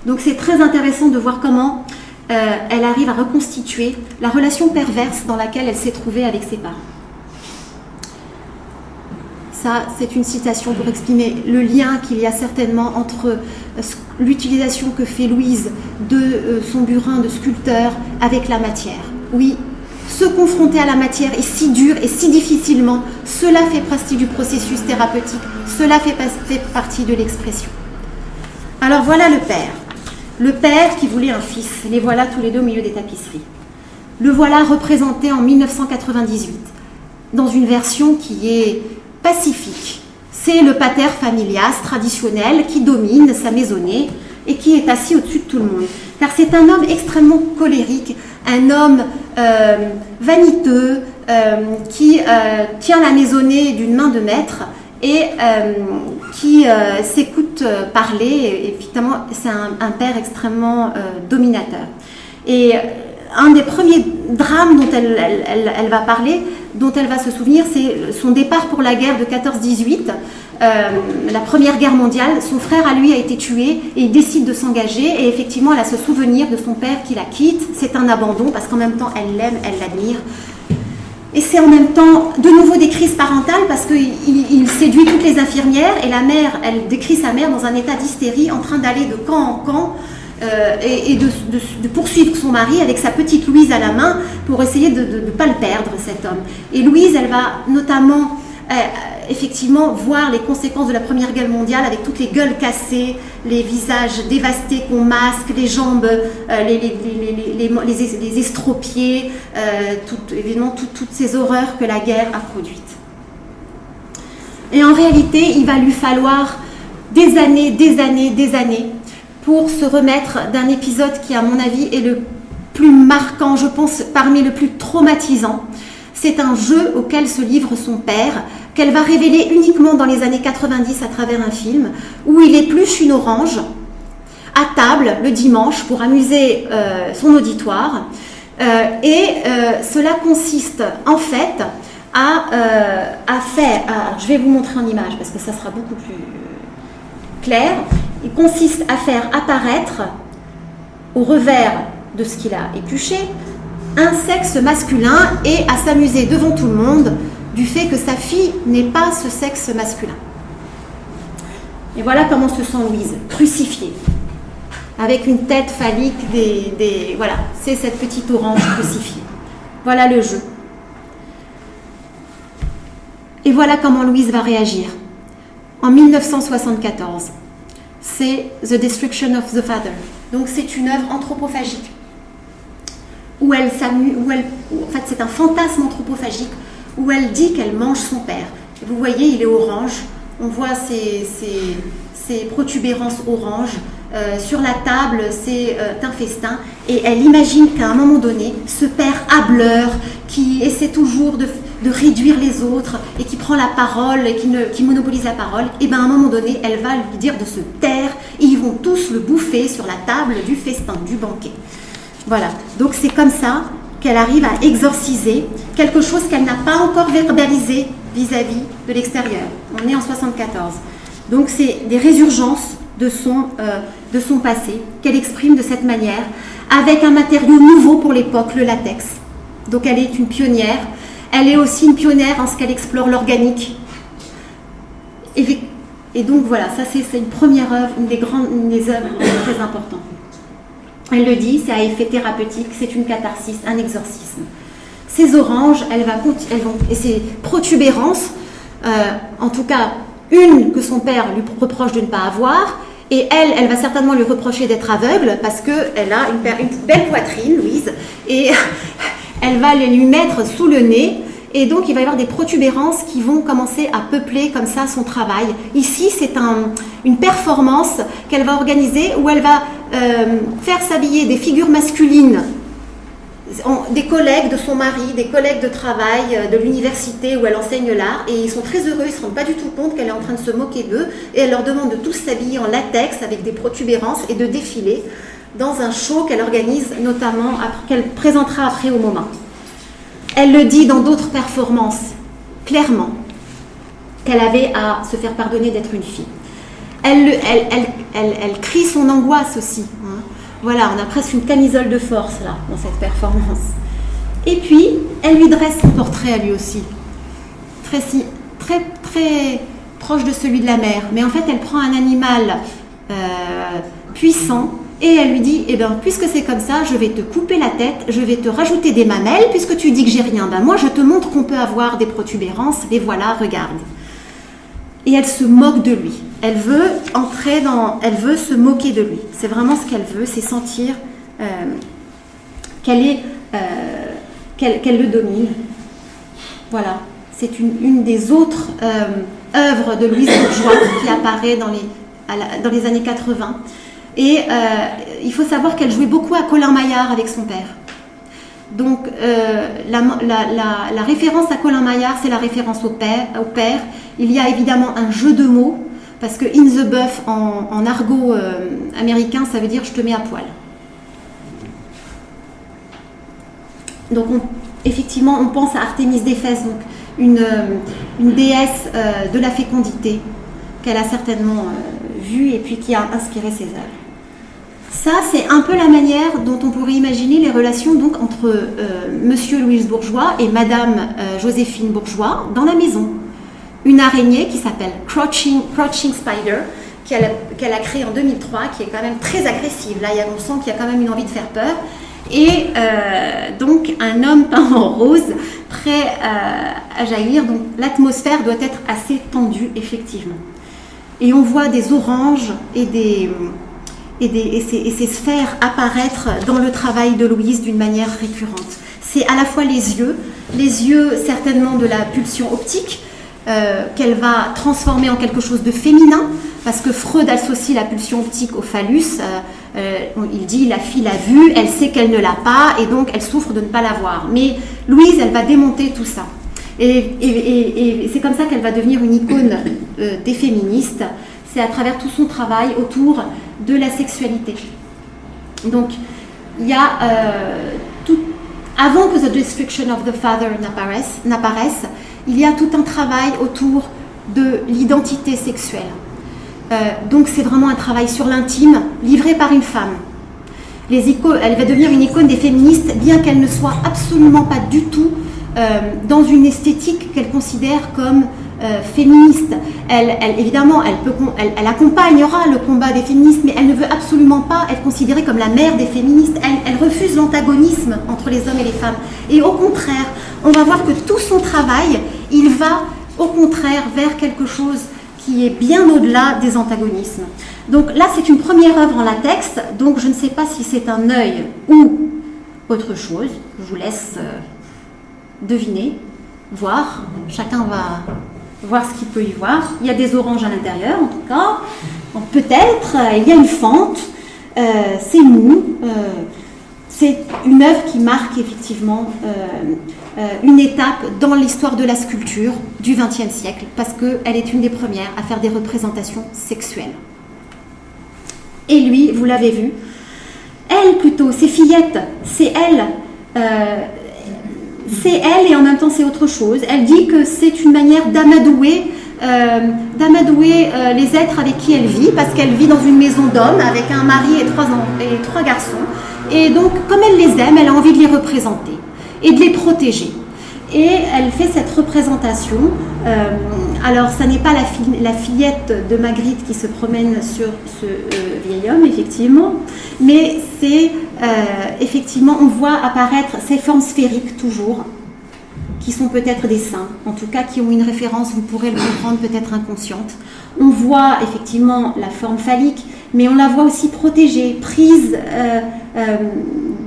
Speaker 1: Donc c'est très intéressant de voir comment elle arrive à reconstituer la relation perverse dans laquelle elle s'est trouvée avec ses parents. Ça, c'est une citation pour exprimer le lien qu'il y a certainement entre l'utilisation que fait Louise de son burin de sculpteur avec la matière. Oui, se confronter à la matière est si dur et si difficilement, cela fait partie du processus thérapeutique, cela fait partie de l'expression. Alors voilà le père. Le père qui voulait un fils, les voilà tous les deux au milieu des tapisseries. Le voilà représenté en 1998, dans une version qui est pacifique. C'est le pater familias traditionnel qui domine sa maisonnée et qui est assis au-dessus de tout le monde. Car c'est un homme extrêmement colérique, un homme vaniteux, qui tient la maisonnée d'une main de maître et qui s'écoute parler. Et évidemment, c'est un père extrêmement dominateur. Et un des premiers drames dont elle va parler, dont elle va se souvenir, c'est son départ pour la guerre de 14-18, la Première Guerre mondiale. Son frère, à lui, a été tué et il décide de s'engager. Et effectivement, elle a ce souvenir de son père qui la quitte. C'est un abandon parce qu'en même temps, elle l'aime, elle l'admire. Et c'est en même temps de nouveau des crises parentales parce qu'il séduit toutes les infirmières et la mère, elle décrit sa mère dans un état d'hystérie en train d'aller de camp en camp et de poursuivre son mari avec sa petite Louise à la main pour essayer de ne pas le perdre, cet homme. Et Louise, elle va notamment effectivement voir les conséquences de la Première Guerre mondiale avec toutes les gueules cassées, les visages dévastés qu'on masque, les jambes, les estropiés, évidemment toutes ces horreurs que la guerre a produites. Et en réalité, il va lui falloir des années pour se remettre d'un épisode qui, à mon avis, est le plus marquant, je pense, parmi le plus traumatisant. C'est un jeu auquel se livre son père, qu'elle va révéler uniquement dans les années 90 à travers un film, où il épluche une orange à table le dimanche pour amuser son auditoire. Cela consiste en fait je vais vous montrer en image parce que ça sera beaucoup plus clair. Il consiste à faire apparaître au revers de ce qu'il a épluché un sexe masculin et à s'amuser devant tout le monde du fait que sa fille n'est pas ce sexe masculin. Et voilà comment se sent Louise, crucifiée, avec une tête phallique, voilà, c'est cette petite orange crucifiée. Voilà le jeu. Et voilà comment Louise va réagir. En 1974, c'est The Destruction of the Father. Donc c'est une œuvre anthropophagique où elle s'amuse, en fait c'est un fantasme anthropophagique où elle dit qu'elle mange son père. Vous voyez, il est orange. On voit ces protubérances oranges. Sur la table, c'est un festin. Et elle imagine qu'à un moment donné, ce père hâbleur qui essaie toujours de réduire les autres et qui prend la parole et qui monopolise la parole, et bien à un moment donné, elle va lui dire de se taire et ils vont tous le bouffer sur la table du festin, du banquet. Voilà. Donc c'est comme ça qu'elle arrive à exorciser quelque chose qu'elle n'a pas encore verbalisé vis-à-vis de l'extérieur. On est en 74. Donc c'est des résurgences de son passé qu'elle exprime de cette manière avec un matériau nouveau pour l'époque, le latex. Donc elle est une pionnière. Elle est aussi une pionnière en ce qu'elle explore l'organique. Et donc voilà, ça c'est une première œuvre, une des œuvres très importantes. Elle le dit, c'est à effet thérapeutique, c'est une catharsis, un exorcisme. Ces oranges, et ces protubérances, en tout cas une que son père lui reproche de ne pas avoir, et elle va certainement lui reprocher d'être aveugle parce qu'elle a une belle poitrine, Louise, et elle va lui mettre sous le nez, et donc il va y avoir des protubérances qui vont commencer à peupler comme ça son travail. Ici, c'est une performance qu'elle va organiser où elle va faire s'habiller des figures masculines, des collègues de son mari, des collègues de travail de l'université où elle enseigne l'art, et ils sont très heureux, ils ne se rendent pas du tout compte qu'elle est en train de se moquer d'eux, et elle leur demande de tous s'habiller en latex avec des protubérances et de défiler dans un show qu'elle organise notamment, qu'elle présentera après au moment. Elle le dit dans d'autres performances, clairement, qu'elle avait à se faire pardonner d'être une fille. Elle crie son angoisse aussi. Hein. Voilà, on a presque une camisole de force là, dans cette performance. Et puis, elle lui dresse son portrait à lui aussi. Très, très proche de celui de la mère. Mais en fait, elle prend un animal puissant et elle lui dit, eh bien, puisque c'est comme ça, je vais te couper la tête, je vais te rajouter des mamelles, puisque tu dis que j'ai rien. Ben moi, je te montre qu'on peut avoir des protubérances, les voilà, regarde. Et elle se moque de lui. Elle veut se moquer de lui. C'est vraiment ce qu'elle veut, c'est sentir qu'elle le domine. Voilà. C'est une des autres œuvres de Louise Bourgeois qui apparaît dans les années 80. Et il faut savoir qu'elle jouait beaucoup à Colin Maillard avec son père. Donc la référence à Colin Maillard, c'est la référence au père. Il y a évidemment un jeu de mots, parce que in the buff en argot américain, ça veut dire je te mets à poil. Donc effectivement, on pense à Artémis d'Éphèse, donc une déesse de la fécondité qu'elle a certainement vue et puis qui a inspiré ses œuvres. Ça, c'est un peu la manière dont on pourrait imaginer les relations donc, entre Monsieur Louis Bourgeois et Madame Joséphine Bourgeois dans la maison. Une araignée qui s'appelle Crouching Spider, qu'elle a créée en 2003, qui est quand même très agressive. Là, on sent qu'il y a quand même une envie de faire peur. Et donc, un homme peint en rose, prêt à jaillir. Donc, l'atmosphère doit être assez tendue, effectivement. Et on voit des oranges et ces sphères apparaître dans le travail de Louise d'une manière récurrente. C'est à la fois les yeux certainement de la pulsion optique, qu'elle va transformer en quelque chose de féminin, parce que Freud associe la pulsion optique au phallus. Il dit la fille l'a vue, elle sait qu'elle ne l'a pas, et donc elle souffre de ne pas l'avoir. Mais Louise, elle va démonter tout ça. Et c'est comme ça qu'elle va devenir une icône des féministes. C'est à travers tout son travail autour de la sexualité. Donc, il y a avant que The Destruction of the Father n'apparaisse, il y a tout un travail autour de l'identité sexuelle. Donc c'est vraiment un travail sur l'intime, livré par une femme. Elle va devenir une icône des féministes, bien qu'elle ne soit absolument pas du tout dans une esthétique qu'elle considère comme féministe. Évidemment, elle accompagnera le combat des féministes, mais elle ne veut absolument pas être considérée comme la mère des féministes. Elle refuse l'antagonisme entre les hommes et les femmes. Et au contraire, on va voir que tout son travail, il va au contraire vers quelque chose qui est bien au-delà des antagonismes. Donc là, c'est une première œuvre en latex, donc je ne sais pas si c'est un œil ou autre chose. Je vous laisse deviner, voir. Chacun va voir ce qu'il peut y voir. Il y a des oranges à l'intérieur, en tout cas. Peut-être, il y a une fente, c'est mou. C'est une œuvre qui marque effectivement une étape dans l'histoire de la sculpture du XXe siècle, parce qu'elle est une des premières à faire des représentations sexuelles. Et lui, vous l'avez vu, elle plutôt, c'est fillette, c'est elle et en même temps c'est autre chose. Elle dit que c'est une manière d'amadouer les êtres avec qui elle vit, parce qu'elle vit dans une maison d'hommes avec un mari et trois garçons. Et donc, comme elle les aime, elle a envie de les représenter et de les protéger. Et elle fait cette représentation. Alors, ça n'est pas la fillette de Magritte qui se promène sur ce vieil homme, effectivement, mais c'est effectivement, on voit apparaître ces formes sphériques toujours, qui sont peut-être des seins, en tout cas qui ont une référence, vous pourrez le comprendre, peut-être inconsciente. On voit effectivement la forme phallique, mais on la voit aussi protégée, prise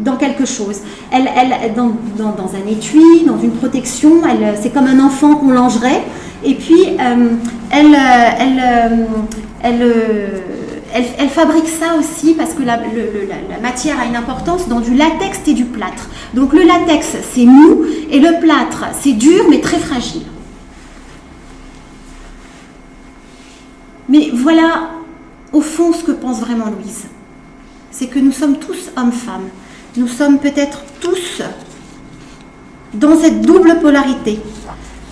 Speaker 1: dans quelque chose. Elle dans un étui, dans une protection, c'est comme un enfant qu'on langerait, et puis elle fabrique ça aussi parce que la matière a une importance dans du latex et du plâtre. Donc le latex, c'est mou, et le plâtre, c'est dur mais très fragile. Mais voilà, au fond, ce que pense vraiment Louise. C'est que nous sommes tous hommes-femmes. Nous sommes peut-être tous dans cette double polarité,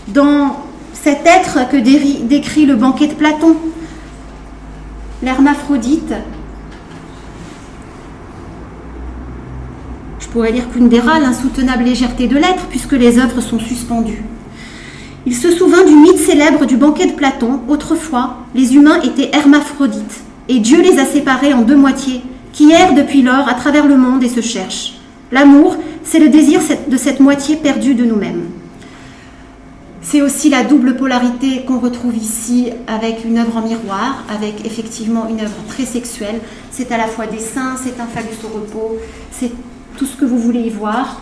Speaker 1: dans cet être que décrit le banquet de Platon, l'hermaphrodite. Je pourrais dire Kundera, l'insoutenable légèreté de l'être, puisque les œuvres sont suspendues. Il se souvint du mythe célèbre du banquet de Platon. Autrefois, les humains étaient hermaphrodites, et Dieu les a séparés en deux moitiés, qui errent depuis lors à travers le monde et se cherchent. L'amour, c'est le désir de cette moitié perdue de nous-mêmes. C'est aussi la double polarité qu'on retrouve ici avec une œuvre en miroir, avec effectivement une œuvre très sexuelle. C'est à la fois des seins, c'est un phallus au repos, c'est tout ce que vous voulez y voir.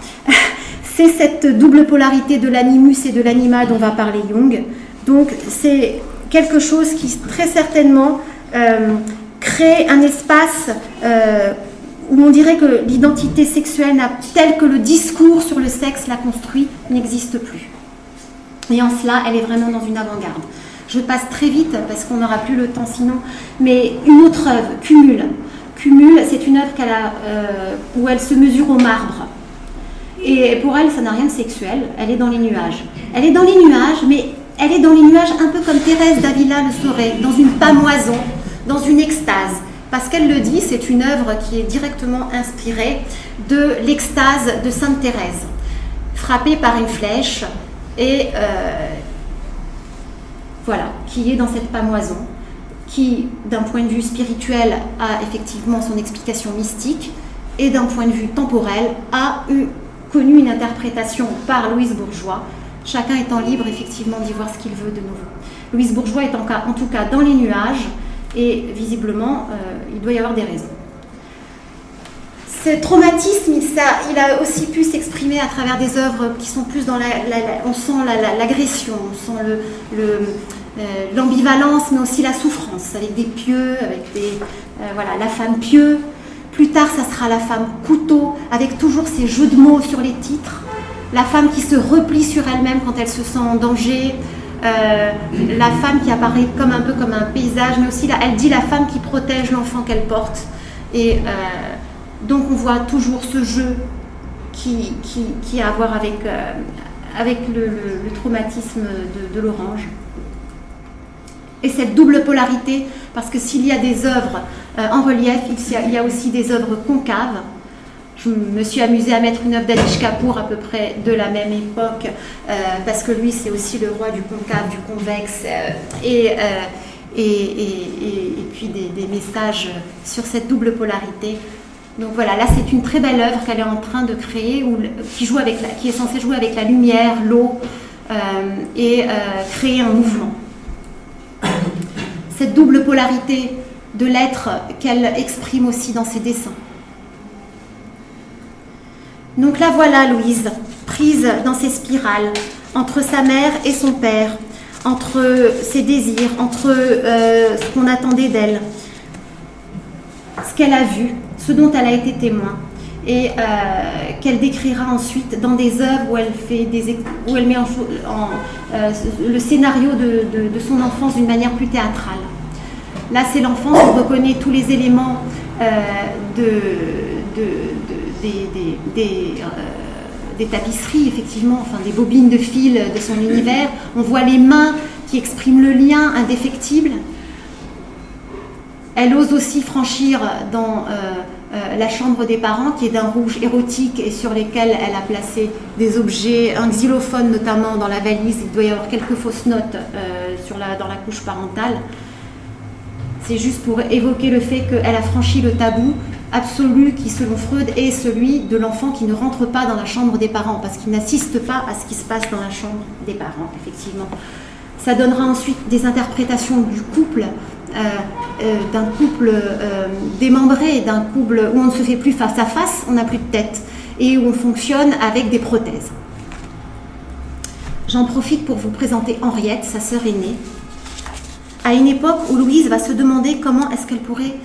Speaker 1: C'est cette double polarité de l'animus et de l'anima dont va parler Jung. Donc c'est quelque chose qui très certainement crée un espace où on dirait que l'identité sexuelle telle que le discours sur le sexe l'a construit n'existe plus. Et en cela, elle est vraiment dans une avant-garde. Je passe très vite parce qu'on n'aura plus le temps sinon. Mais une autre œuvre, Cumul. Cumul, c'est une œuvre où elle se mesure au marbre. Et pour elle, ça n'a rien de sexuel. Elle est dans les nuages. Elle est dans les nuages, mais elle est dans les nuages un peu comme Thérèse d'Avila le saurait, dans une pâmoison, dans une extase. Parce qu'elle le dit, c'est une œuvre qui est directement inspirée de l'extase de Sainte Thérèse, frappée par une flèche. Et voilà, qui est dans cette pâmoison, qui, d'un point de vue spirituel, a effectivement son explication mystique, et d'un point de vue temporel, a connu une interprétation par Louise Bourgeois, chacun étant libre effectivement d'y voir ce qu'il veut de nouveau. Louise Bourgeois est en tout cas dans les nuages, et visiblement, il doit y avoir des raisons. Ce traumatisme, il a aussi pu s'exprimer à travers des œuvres qui sont plus dans on sent l'agression, on sent l'ambivalence, mais aussi la souffrance, avec des pieux, avec voilà, la femme pieux. Plus tard, ça sera la femme couteau, avec toujours ces jeux de mots sur les titres. La femme qui se replie sur elle-même quand elle se sent en danger. La femme qui apparaît un peu comme un paysage, mais aussi, elle dit la femme qui protège l'enfant qu'elle porte. Et donc, on voit toujours ce jeu qui a à voir avec le traumatisme de l'orange. Et cette double polarité, parce que s'il y a des œuvres en relief, il y a aussi des œuvres concaves. Je me suis amusée à mettre une œuvre d'Anish Kapoor à peu près de la même époque, parce que lui, c'est aussi le roi du concave, du convexe, et puis des messages sur cette double polarité. Donc voilà, là c'est une très belle œuvre qu'elle est en train de créer, qui est censée jouer avec la lumière, l'eau, et créer un mouvement. Cette double polarité de l'être qu'elle exprime aussi dans ses dessins. Donc là voilà Louise, prise dans ses spirales, entre sa mère et son père, entre ses désirs, entre ce qu'on attendait d'elle, ce qu'elle a vu, ce dont elle a été témoin, et qu'elle décrira ensuite dans des œuvres où elle met le scénario de son enfance d'une manière plus théâtrale. Là, c'est l'enfance, on reconnaît tous les éléments des tapisseries, effectivement, enfin des bobines de fil de son univers. On voit les mains qui expriment le lien indéfectible. Elle ose aussi franchir dans la chambre des parents, qui est d'un rouge érotique et sur lesquels elle a placé des objets, un xylophone notamment dans la valise. Il doit y avoir quelques fausses notes dans la couche parentale. C'est juste pour évoquer le fait qu'elle a franchi le tabou absolu qui, selon Freud, est celui de l'enfant qui ne rentre pas dans la chambre des parents, parce qu'il n'assiste pas à ce qui se passe dans la chambre des parents, effectivement. Ça donnera ensuite des interprétations du couple, d'un couple démembré, d'un couple où on ne se fait plus face à face, on n'a plus de tête, et où on fonctionne avec des prothèses. J'en profite pour vous présenter Henriette, sa sœur aînée, à une époque où Louise va se demander comment est-ce qu'elle pourrait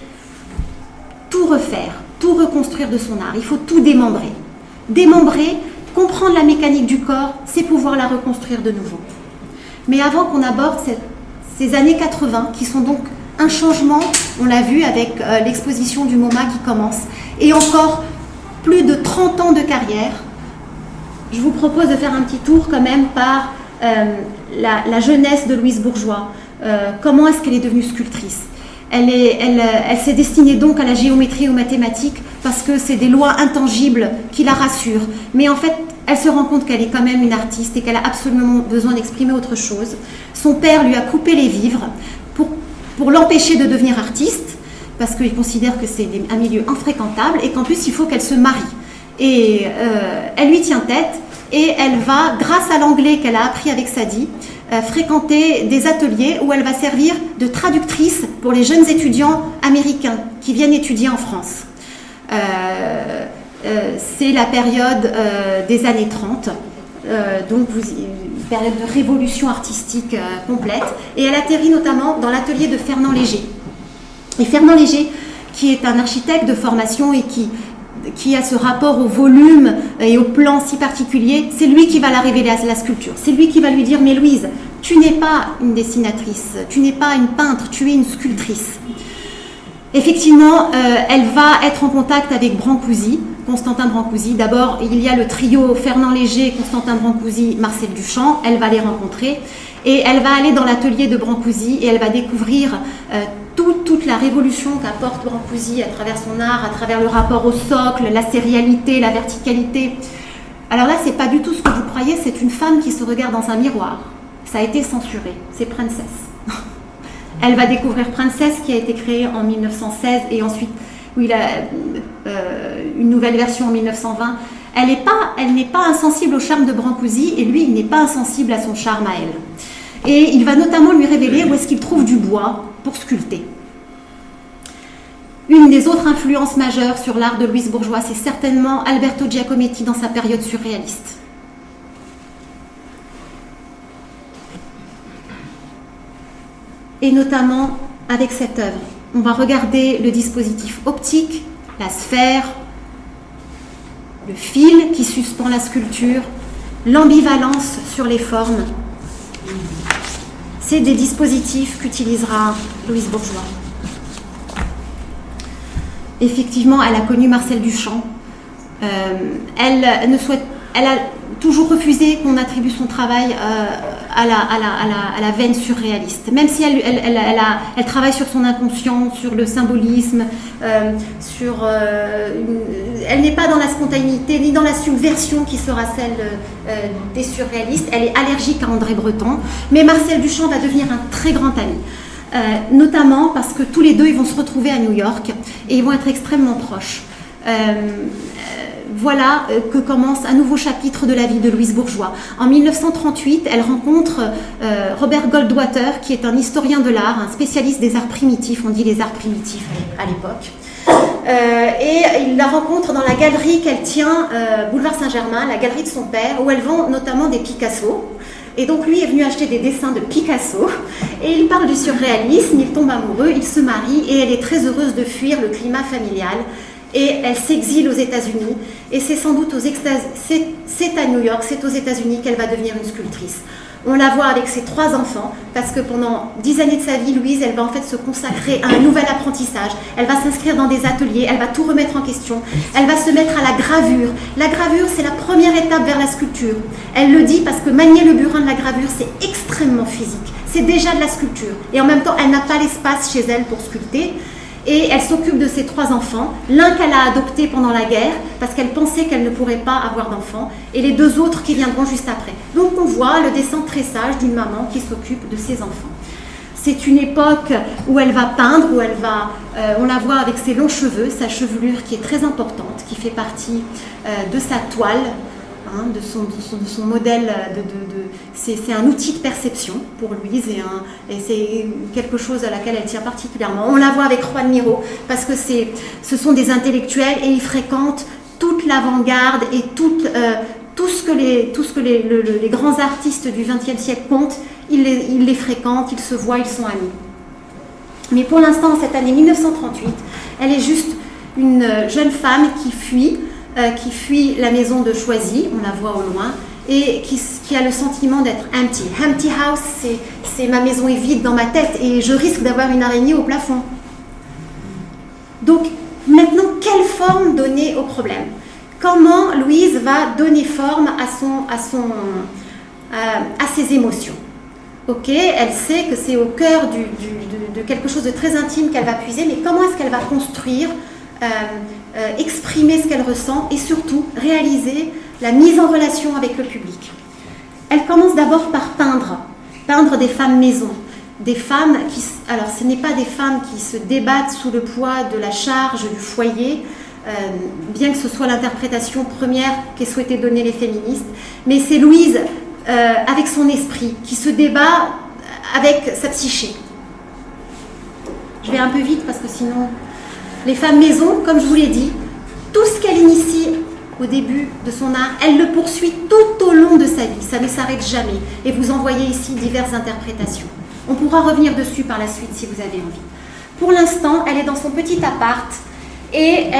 Speaker 1: tout refaire, tout reconstruire de son art. Il faut tout démembrer. Démembrer, comprendre la mécanique du corps, c'est pouvoir la reconstruire de nouveau. Mais avant qu'on aborde ces années 80, qui sont donc un changement, on l'a vu avec l'exposition du MoMA qui commence, et encore plus de 30 ans de carrière, je vous propose de faire un petit tour quand même par la jeunesse de Louise Bourgeois. Comment est-ce qu'elle est devenue sculptrice ? Elle s'est destinée donc à la géométrie et aux mathématiques parce que c'est des lois intangibles qui la rassurent. Mais en fait, elle se rend compte qu'elle est quand même une artiste et qu'elle a absolument besoin d'exprimer autre chose. Son père lui a coupé les vivres pour l'empêcher de devenir artiste parce qu'il considère que c'est un milieu infréquentable et qu'en plus, il faut qu'elle se marie. Et elle lui tient tête et elle va, grâce à l'anglais qu'elle a appris avec Sadi, fréquenter des ateliers où elle va servir de traductrice pour les jeunes étudiants américains qui viennent étudier en France. C'est la période des années 30, donc une période de révolution artistique complète, et elle atterrit notamment dans l'atelier de Fernand Léger. Et Fernand Léger, qui est un architecte de formation et qui a ce rapport au volume et au plan si particulier, c'est lui qui va la révéler à la sculpture. C'est lui qui va lui dire « Mais Louise, tu n'es pas une dessinatrice, tu n'es pas une peintre, tu es une sculptrice. » Effectivement, elle va être en contact avec Brancusi, Constantin Brancusi. D'abord, il y a le trio Fernand Léger, Constantin Brancusi, Marcel Duchamp. Elle va les rencontrer et elle va aller dans l'atelier de Brancusi et elle va découvrir toute la révolution qu'apporte Brancusi à travers son art, à travers le rapport au socle, la sérialité, la verticalité. Alors là, c'est pas du tout ce que vous croyez, c'est une femme qui se regarde dans un miroir. Ça a été censuré, c'est Princess. Elle va découvrir Princess qui a été créée en 1916 et ensuite où il a une nouvelle version en 1920. Elle n'est pas insensible au charme de Brancusi et lui, il n'est pas insensible à son charme à elle. Et il va notamment lui révéler où est-ce qu'il trouve du bois pour sculpter. Une des autres influences majeures sur l'art de Louise Bourgeois, c'est certainement Alberto Giacometti dans sa période surréaliste. Et notamment avec cette œuvre. On va regarder le dispositif optique, la sphère, le fil qui suspend la sculpture, l'ambivalence sur les formes. C'est des dispositifs qu'utilisera Louise Bourgeois. Effectivement, elle a connu Marcel Duchamp. Elle a toujours refusé qu'on attribue son travail à la veine surréaliste. Même si elle travaille sur son inconscient, sur le symbolisme, elle n'est pas dans la spontanéité ni dans la subversion qui sera celle des surréalistes. Elle est allergique à André Breton. Mais Marcel Duchamp va devenir un très grand ami. Notamment parce que tous les deux ils vont se retrouver à New York et ils vont être extrêmement proches. Voilà que commence un nouveau chapitre de la vie de Louise Bourgeois. En 1938, elle rencontre Robert Goldwater, qui est un historien de l'art, un spécialiste des arts primitifs, on dit les arts primitifs à l'époque. Et il la rencontre dans la galerie qu'elle tient, boulevard Saint-Germain, la galerie de son père, où elle vend notamment des Picasso. Et donc lui est venu acheter des dessins de Picasso et il parle du surréalisme, il tombe amoureux, il se marie et elle est très heureuse de fuir le climat familial et elle s'exile aux États-Unis et c'est sans doute c'est à New York, c'est aux États-Unis qu'elle va devenir une sculptrice. On la voit avec ses 3 enfants parce que pendant 10 années de sa vie, Louise, elle va en fait se consacrer à un nouvel apprentissage. Elle va s'inscrire dans des ateliers, elle va tout remettre en question. Elle va se mettre à la gravure. La gravure, c'est la première étape vers la sculpture. Elle le dit parce que manier le burin de la gravure, c'est extrêmement physique. C'est déjà de la sculpture. Et en même temps, elle n'a pas l'espace chez elle pour sculpter. Et elle s'occupe de ses 3 enfants, l'un qu'elle a adopté pendant la guerre, parce qu'elle pensait qu'elle ne pourrait pas avoir d'enfants, et les 2 autres qui viendront juste après. Donc on voit le dessin très sage d'une maman qui s'occupe de ses enfants. C'est une époque où elle va peindre, où on la voit avec ses longs cheveux, sa chevelure qui est très importante, qui fait partie de sa toile, de son modèle, c'est un outil de perception pour Louise et c'est quelque chose à laquelle elle tient particulièrement. On la voit avec Juan Miro parce que ce sont des intellectuels et ils fréquentent toute l'avant-garde et tout ce que les grands artistes du XXe siècle comptent, ils les fréquentent, ils se voient, ils sont amis. Mais pour l'instant, cette année 1938, elle est juste une jeune femme qui fuit la maison de Choisy, on la voit au loin, et qui a le sentiment d'être empty. Empty house, c'est ma maison est vide dans ma tête et je risque d'avoir une araignée au plafond. Donc, maintenant, quelle forme donner au problème? Comment Louise va donner forme à ses émotions? Ok, elle sait que c'est au cœur de quelque chose de très intime qu'elle va puiser, mais comment est-ce qu'elle va construire exprimer ce qu'elle ressent et surtout réaliser la mise en relation avec le public. Elle commence d'abord par peindre des femmes maison, des femmes qui, alors ce n'est pas des femmes qui se débattent sous le poids de la charge du foyer, bien que ce soit l'interprétation première qu'aient souhaité donner les féministes, mais c'est Louise avec son esprit qui se débat avec sa psyché. Je vais un peu vite parce que sinon... Les femmes maison, comme je vous l'ai dit, tout ce qu'elle initie au début de son art, elle le poursuit tout au long de sa vie. Ça ne s'arrête jamais. Et vous en voyez ici diverses interprétations. On pourra revenir dessus par la suite si vous avez envie. Pour l'instant, elle est dans son petit appart et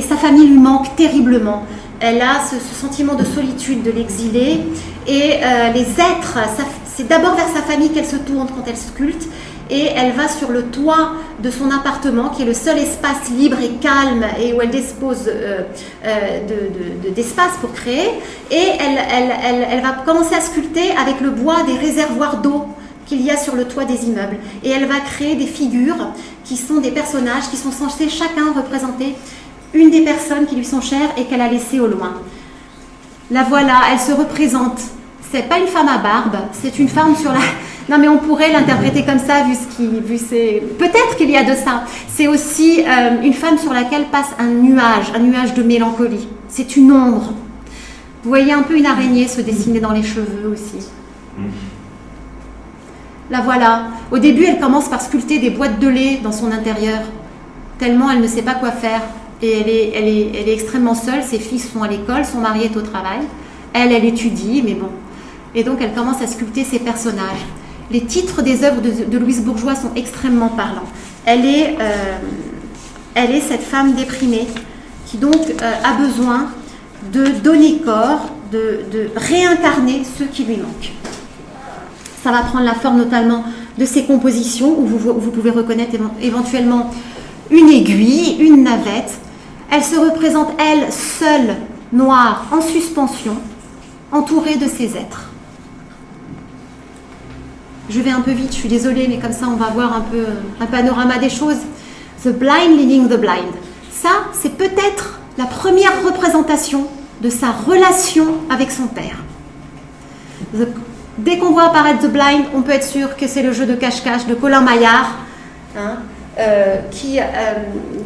Speaker 1: sa famille lui manque terriblement. Elle a ce sentiment de solitude de l'exilé et les êtres, c'est d'abord vers sa famille qu'elle se tourne quand elle sculpte. Et elle va sur le toit de son appartement, qui est le seul espace libre et calme et où elle dispose d'espace pour créer. Et elle va commencer à sculpter avec le bois des réservoirs d'eau qu'il y a sur le toit des immeubles. Et elle va créer des figures qui sont des personnages qui sont censés chacun représenter une des personnes qui lui sont chères et qu'elle a laissées au loin. La voilà, elle se représente. C'est pas une femme à barbe, c'est une femme sur la... Non, mais on pourrait l'interpréter comme ça, vu c'est... Peut-être qu'il y a de ça. C'est aussi une femme sur laquelle passe un nuage de mélancolie. C'est une ombre. Vous voyez un peu une araignée se dessiner dans les cheveux aussi. La voilà. Au début, elle commence par sculpter des boîtes de lait dans son intérieur. tellement elle ne sait pas quoi faire. Et elle est extrêmement seule, ses fils sont à l'école, son mari est au travail. Elle étudie, mais bon. Et donc elle commence à sculpter ses personnages. Les titres des œuvres de Louise Bourgeois sont extrêmement parlants. Elle est cette femme déprimée qui donc a besoin de donner corps, de réincarner ce qui lui manque. Ça va prendre la forme notamment de ses compositions où vous pouvez reconnaître éventuellement une aiguille, une navette. Elle se représente, elle, seule, noire, en suspension, entourée de ses êtres. Je vais un peu vite, je suis désolée, mais comme ça on va voir un peu un panorama des choses. The blind leading the blind. Ça, c'est peut-être la première représentation de sa relation avec son père. Dès qu'on voit apparaître The Blind, on peut être sûr que c'est le jeu de cache-cache de Colin Maillard, hein,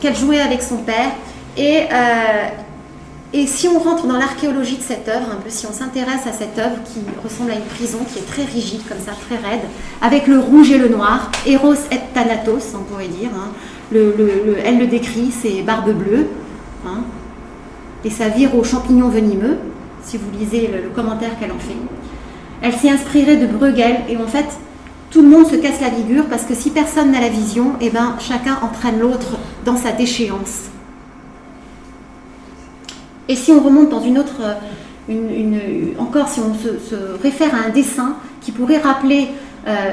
Speaker 1: qu'elle jouait avec son père. Et si on rentre dans l'archéologie de cette œuvre, un peu, si on s'intéresse à cette œuvre qui ressemble à une prison, qui est très rigide, comme ça, très raide, avec le rouge et le noir, Eros et Thanatos, on pourrait dire, hein, elle le décrit, c'est barbe bleue, hein, et ça vire aux champignons venimeux, si vous lisez le commentaire qu'elle en fait. Elle s'est inspirée de Bruegel, et en fait, tout le monde se casse la figure, parce que si personne n'a la vision, eh ben, chacun entraîne l'autre dans sa déchéance. Et si on remonte dans une autre, encore si on se réfère à un dessin qui pourrait rappeler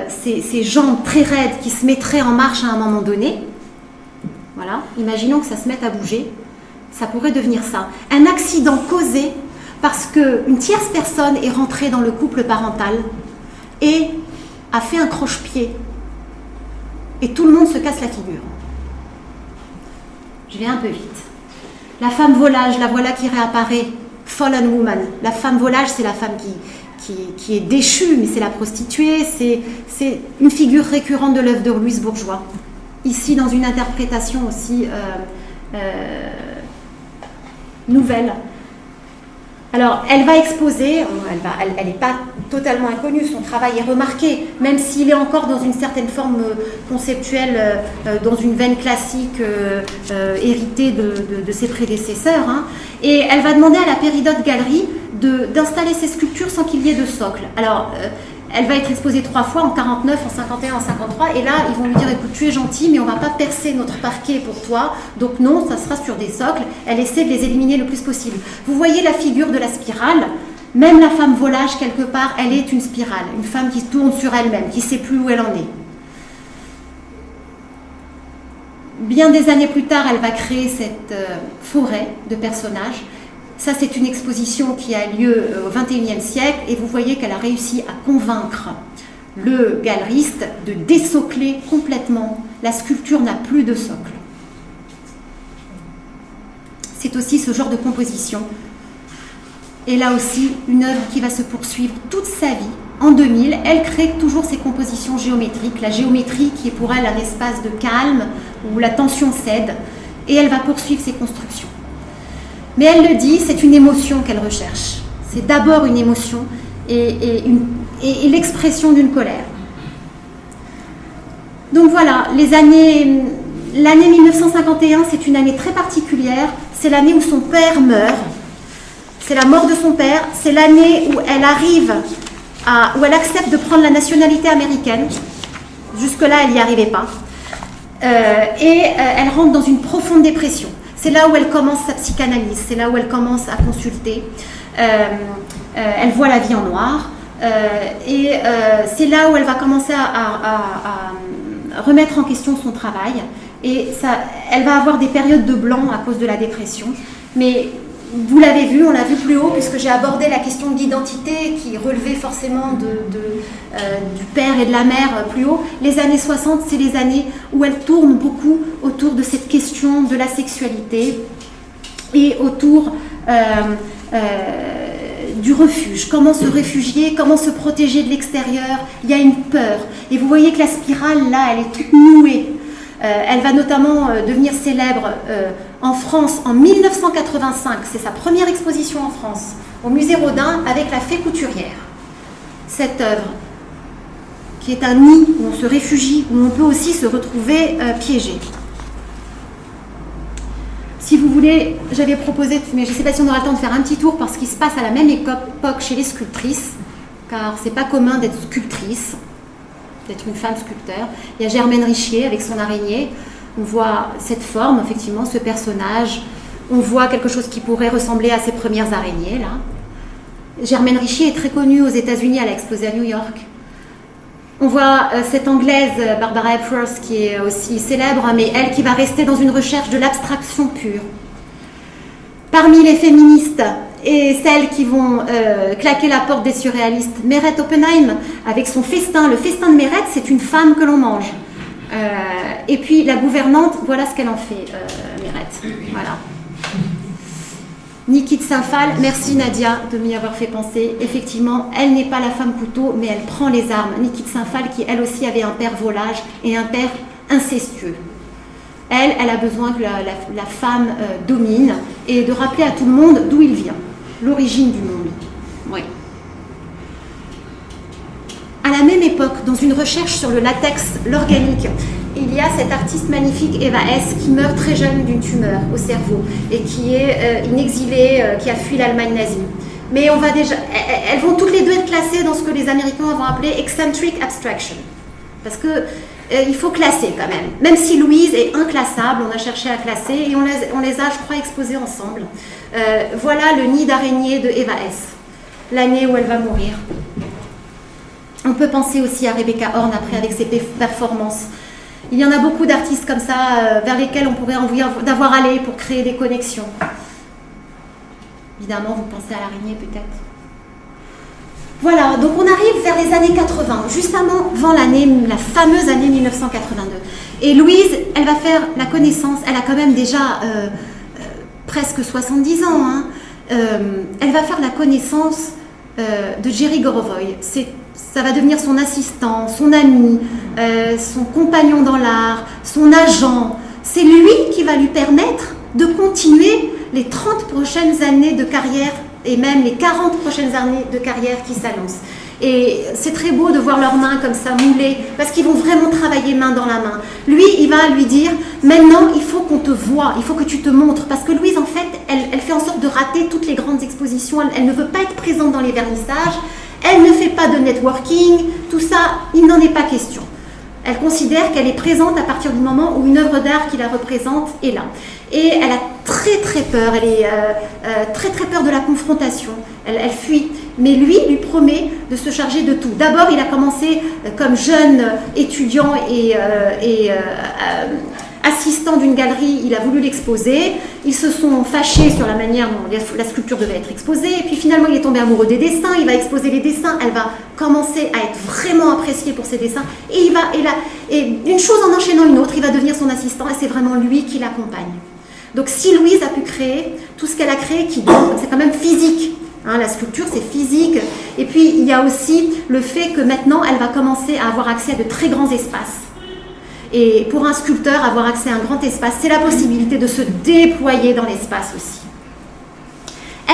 Speaker 1: ces jambes très raides qui se mettraient en marche à un moment donné, voilà, imaginons que ça se mette à bouger, ça pourrait devenir ça. Un accident causé parce qu'une tierce personne est rentrée dans le couple parental et a fait un croche-pied. Et tout le monde se casse la figure. Je vais un peu vite. La femme volage, la voilà qui réapparaît. Fallen woman. La femme volage, c'est la femme qui est déchue, mais c'est la prostituée. C'est une figure récurrente de l'œuvre de Louise Bourgeois. Ici, dans une interprétation aussi nouvelle. Alors, elle va exposer, elle n'est pas totalement inconnue, son travail est remarqué, même s'il est encore dans une certaine forme conceptuelle, dans une veine classique héritée de ses prédécesseurs. Hein. Et elle va demander à la Péridote Galerie d'installer ses sculptures sans qu'il y ait de socle. Alors, elle va être exposée 3 fois, en 49, en 51, en 53, et là, ils vont lui dire, écoute, tu es gentil, mais on ne va pas percer notre parquet pour toi, donc non, ça sera sur des socles. Elle essaie de les éliminer le plus possible. Vous voyez la figure de la spirale, même la femme volage, quelque part, elle est une spirale, une femme qui tourne sur elle-même, qui ne sait plus où elle en est. Bien des années plus tard, elle va créer cette forêt de personnages. Ça, c'est une exposition qui a lieu au XXIe siècle et vous voyez qu'elle a réussi à convaincre le galeriste de désocler complètement. La sculpture n'a plus de socle. C'est aussi ce genre de composition. Et là aussi, une œuvre qui va se poursuivre toute sa vie. En 2000, elle crée toujours ses compositions géométriques. La géométrie qui est pour elle un espace de calme où la tension cède. Et elle va poursuivre ses constructions. Mais elle le dit, c'est une émotion qu'elle recherche. C'est d'abord une émotion et l'expression d'une colère. Donc voilà, l'année 1951, c'est une année très particulière. C'est l'année où son père meurt. C'est la mort de son père. C'est l'année où elle arrive, où elle accepte de prendre la nationalité américaine. Jusque-là, elle n'y arrivait pas. Elle rentre dans une profonde dépression. C'est là où elle commence sa psychanalyse, c'est là où elle commence à consulter. Elle voit la vie en noir. C'est là où elle va commencer à remettre en question son travail. Et elle va avoir des périodes de blanc à cause de la dépression. Mais vous l'avez vu, on l'a vu plus haut, puisque j'ai abordé la question de l'identité qui relevait forcément du père et de la mère plus haut. Les années 60, c'est les années où elle tourne beaucoup autour de cette question de la sexualité et autour du refuge. Comment se réfugier, comment se protéger de l'extérieur. Il y a une peur. Et vous voyez que la spirale, là, elle est toute nouée. Elle va notamment devenir célèbre en France en 1985. C'est sa première exposition en France, au musée Rodin, avec la Fée couturière. Cette œuvre, qui est un nid où on se réfugie, où on peut aussi se retrouver piégé. Si vous voulez, j'avais proposé, mais je ne sais pas si on aura le temps de faire un petit tour parce qu'il se passe à la même époque chez les sculptrices, car c'est pas commun d'être sculptrice, d'être une femme sculpteur. Il y a Germaine Richier avec son araignée. On voit cette forme, effectivement, ce personnage. On voit quelque chose qui pourrait ressembler à ses premières araignées, là. Germaine Richier est très connue aux États-Unis, elle a exposé à New York. On voit cette Anglaise, Barbara Hepworth, qui est aussi célèbre, mais elle qui va rester dans une recherche de l'abstraction pure. Parmi les féministes et celles qui vont claquer la porte des surréalistes, Meret Oppenheim, avec son festin. Le festin de Meret, c'est une femme que l'on mange. Et puis la gouvernante, voilà ce qu'elle en fait, Meret. Voilà. Niki de Saint-Phal, merci Nadia de m'y avoir fait penser. Effectivement, elle n'est pas la femme couteau, mais elle prend les armes. Niki de Saint-Phal qui, elle aussi, avait un père volage et un père incestueux. Elle a besoin que la femme domine et de rappeler à tout le monde d'où il vient, l'origine du monde. Oui. À la même époque, dans une recherche sur le latex, l'organique, il y a cette artiste magnifique Eva S. qui meurt très jeune d'une tumeur au cerveau et qui est une exilée qui a fui l'Allemagne nazie. Mais on va déjà, elles vont toutes les deux être classées dans ce que les Américains vont appeler eccentric abstraction. Parce que il faut classer quand même. Même si Louise est inclassable, on a cherché à classer et on les a, je crois, exposées ensemble. Voilà le nid d'araignée de Eva S. L'année où elle va mourir. On peut penser aussi à Rebecca Horn après avec ses performances. Il y en a beaucoup d'artistes comme ça vers lesquels on pourrait envie d'avoir allé pour créer des connexions. Évidemment, vous pensez à l'araignée peut-être. Voilà, donc on arrive vers les années 80, juste avant la fameuse année 1982. Et Louise, elle va faire la connaissance, elle a quand même déjà presque 70 ans, hein. Elle va faire la connaissance de Jerry Gorovoy. Ça va devenir son assistant, son ami, son compagnon dans l'art, son agent. C'est lui qui va lui permettre de continuer les 30 prochaines années de carrière et même les 40 prochaines années de carrière qui s'annoncent. Et c'est très beau de voir leurs mains comme ça moulées, parce qu'ils vont vraiment travailler main dans la main. Lui, il va lui dire, maintenant, il faut qu'on te voie, il faut que tu te montres. Parce que Louise, en fait, elle fait en sorte de rater toutes les grandes expositions. Elle ne veut pas être présente dans les vernissages. Elle ne fait pas de networking. Tout ça, il n'en est pas question. Elle considère qu'elle est présente à partir du moment où une œuvre d'art qui la représente est là. Et elle a très très peur, elle est très très peur de la confrontation, elle fuit. Mais lui promet de se charger de tout. D'abord, il a commencé comme jeune étudiant et assistant d'une galerie, il a voulu l'exposer. Ils se sont fâchés sur la manière dont la sculpture devait être exposée. Et puis finalement, il est tombé amoureux des dessins. Il va exposer les dessins. Elle va commencer à être vraiment appréciée pour ses dessins. Et d'une chose en enchaînant une autre, il va devenir son assistant. Et c'est vraiment lui qui l'accompagne. Donc si Louise a pu créer tout ce qu'elle a créé, c'est quand même physique. Hein, la sculpture, c'est physique. Et puis, il y a aussi le fait que maintenant, elle va commencer à avoir accès à de très grands espaces. Et pour un sculpteur, avoir accès à un grand espace, c'est la possibilité de se déployer dans l'espace aussi.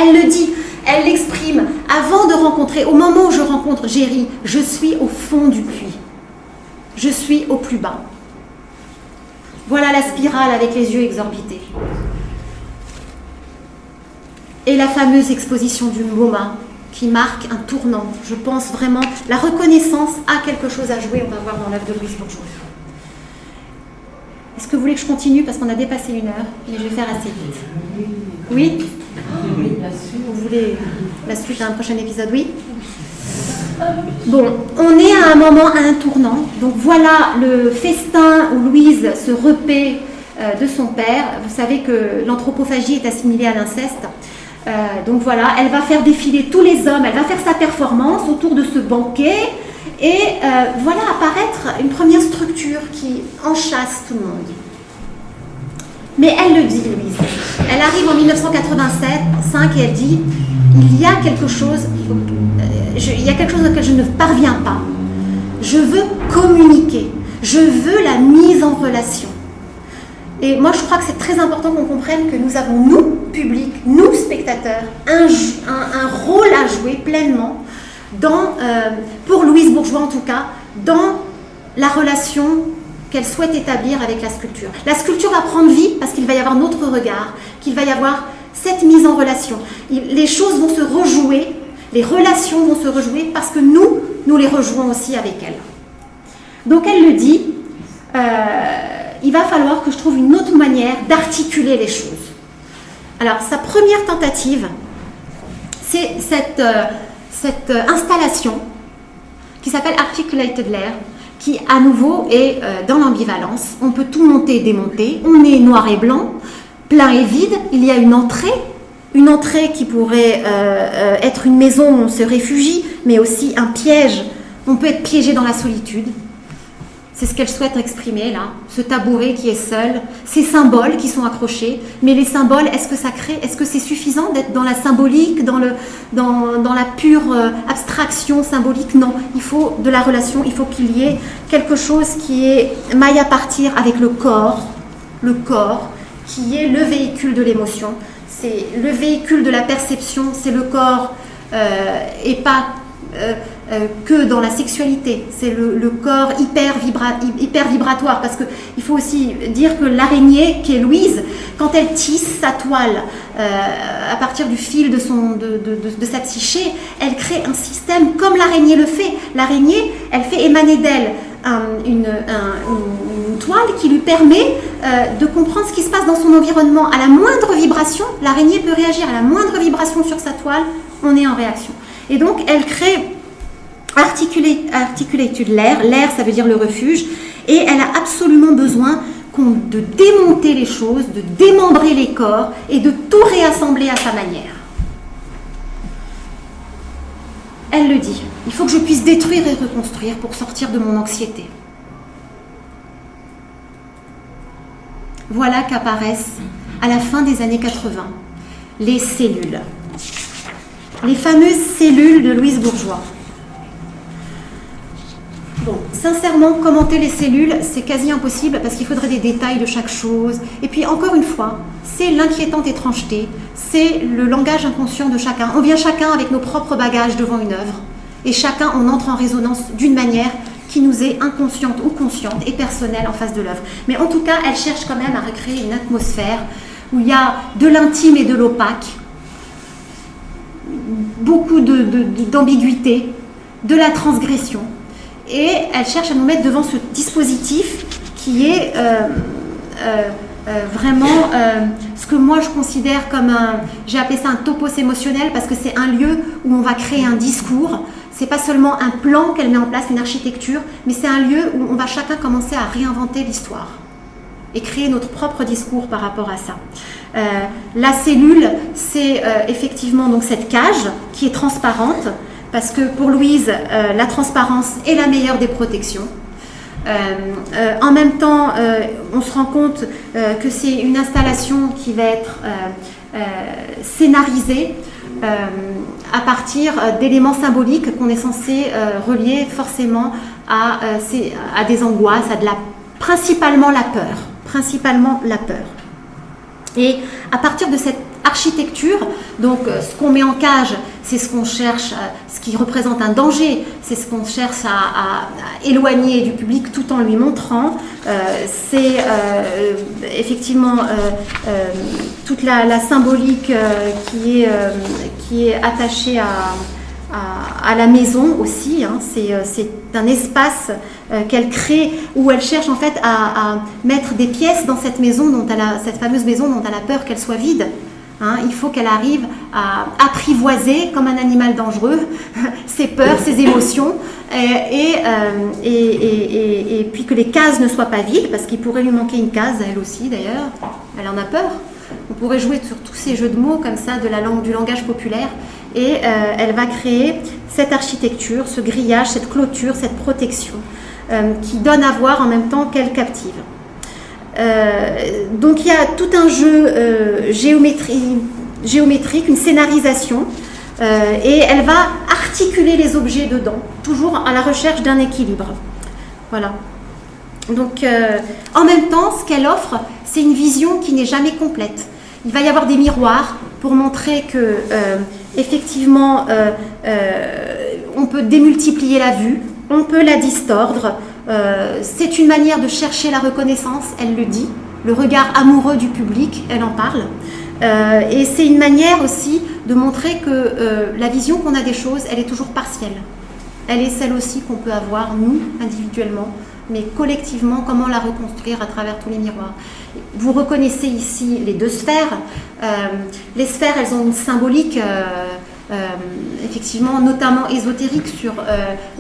Speaker 1: Elle le dit, elle l'exprime. Avant de rencontrer, au moment où je rencontre Jerry, je suis au fond du puits. Je suis au plus bas. Voilà la spirale avec les yeux exorbités. Et la fameuse exposition du MoMA qui marque un tournant. Je pense vraiment, la reconnaissance a quelque chose à jouer, on va voir dans l'œuvre de Louise Bourgeois. Est-ce que vous voulez que je continue parce qu'on a dépassé 1 heure, mais je vais faire assez vite. Oui ? Oui, bien sûr. Vous voulez la suite à un prochain épisode ? Oui ? Bon, on est à un moment, à un tournant. Donc voilà le festin où Louise se repaît de son père. Vous savez que l'anthropophagie est assimilée à l'inceste. Donc voilà, elle va faire défiler tous les hommes, elle va faire sa performance autour de ce banquet et voilà apparaître une première structure qui enchâsse tout le monde. Mais elle le dit, Louise. Elle arrive en 1985 et elle dit « Il y a quelque chose auquel je ne parviens pas. Je veux communiquer, je veux la mise en relation. » Et moi, je crois que c'est très important qu'on comprenne que nous avons, nous, public, nous, spectateurs, un rôle à jouer pleinement pour Louise Bourgeois en tout cas, dans la relation qu'elle souhaite établir avec la sculpture. La sculpture va prendre vie parce qu'il va y avoir notre regard, qu'il va y avoir cette mise en relation. Les choses vont se rejouer, les relations vont se rejouer parce que nous les rejouons aussi avec elle. Donc elle le dit, il va falloir que je trouve une autre manière d'articuler les choses. Alors sa première tentative, c'est cette installation qui s'appelle Articulated Layer, qui à nouveau est dans l'ambivalence. On peut tout monter et démonter, on est noir et blanc, plein et vide, il y a une entrée qui pourrait être une maison où on se réfugie, mais aussi un piège, on peut être piégé dans la solitude. C'est ce qu'elle souhaite exprimer là, ce tabouret qui est seul, ces symboles qui sont accrochés, mais les symboles, est-ce que c'est suffisant d'être dans la symbolique, dans la pure abstraction symbolique? Non, il faut de la relation, il faut qu'il y ait quelque chose qui est maille à partir avec le corps qui est le véhicule de l'émotion, c'est le véhicule de la perception, c'est le corps et pas que dans la sexualité, c'est le corps hyper vibratoire, parce qu'il faut aussi dire que l'araignée, qui est Louise, quand elle tisse sa toile à partir du fil de sa psyché, elle crée un système comme l'araignée le fait. L'araignée, elle fait émaner d'elle une toile qui lui permet de comprendre ce qui se passe dans son environnement. À la moindre vibration, l'araignée peut réagir. À la moindre vibration sur sa toile, on est en réaction. Et donc, elle crée Articulated Layer. L'air, ça veut dire le refuge. Et elle a absolument besoin de démonter les choses, de démembrer les corps et de tout réassembler à sa manière. Elle le dit. Il faut que je puisse détruire et reconstruire pour sortir de mon anxiété. Voilà qu'apparaissent, à la fin des années 80, les cellules. Les fameuses cellules de Louise Bourgeois. Bon, sincèrement, commenter les cellules, c'est quasi impossible parce qu'il faudrait des détails de chaque chose. Et puis, encore une fois, c'est l'inquiétante étrangeté, c'est le langage inconscient de chacun. On vient chacun avec nos propres bagages devant une œuvre et chacun, on entre en résonance d'une manière qui nous est inconsciente ou consciente et personnelle en face de l'œuvre. Mais en tout cas, elle cherche quand même à recréer une atmosphère où il y a de l'intime et de l'opaque, beaucoup d'ambiguïté, de la transgression. Et elle cherche à nous mettre devant ce dispositif qui est vraiment ce que moi je considère comme j'ai appelé ça un topos émotionnel, parce que c'est un lieu où on va créer un discours. C'est pas seulement un plan qu'elle met en place, une architecture, mais c'est un lieu où on va chacun commencer à réinventer l'histoire et créer notre propre discours par rapport à ça. La cellule, c'est effectivement donc cette cage qui est transparente, parce que pour Louise, la transparence est la meilleure des protections. En même temps, on se rend compte que c'est une installation qui va être scénarisée à partir d'éléments symboliques qu'on est censé relier forcément à des angoisses, principalement la peur. Et à partir de cette architecture, donc ce qu'on met en cage, c'est ce qu'on cherche, ce qui représente un danger, c'est ce qu'on cherche à éloigner du public tout en lui montrant. C'est effectivement toute la symbolique qui est attachée à la maison aussi. Hein. C'est un espace qu'elle crée où elle cherche en fait à mettre des pièces dans cette maison, cette fameuse maison dont elle a peur qu'elle soit vide. Hein, il faut qu'elle arrive à apprivoiser, comme un animal dangereux, ses peurs, ses émotions, et puis que les cases ne soient pas vides, parce qu'il pourrait lui manquer une case, elle aussi d'ailleurs, elle en a peur. On pourrait jouer sur tous ces jeux de mots comme ça, du langage populaire, et elle va créer cette architecture, ce grillage, cette clôture, cette protection, qui donne à voir en même temps qu'elle captive. Donc il y a tout un jeu géométrique, une scénarisation, et elle va articuler les objets dedans, toujours à la recherche d'un équilibre. Voilà. Donc en même temps, ce qu'elle offre, c'est une vision qui n'est jamais complète. Il va y avoir des miroirs pour montrer que effectivement on peut démultiplier la vue, on peut la distordre, C'est une manière de chercher la reconnaissance, elle le dit, le regard amoureux du public, elle en parle. Et c'est une manière aussi de montrer que la vision qu'on a des choses, elle est toujours partielle. Elle est celle aussi qu'on peut avoir, nous, individuellement, mais collectivement, comment la reconstruire à travers tous les miroirs. Vous reconnaissez ici les deux sphères. Les sphères, elles ont une symbolique, effectivement, notamment ésotérique, sur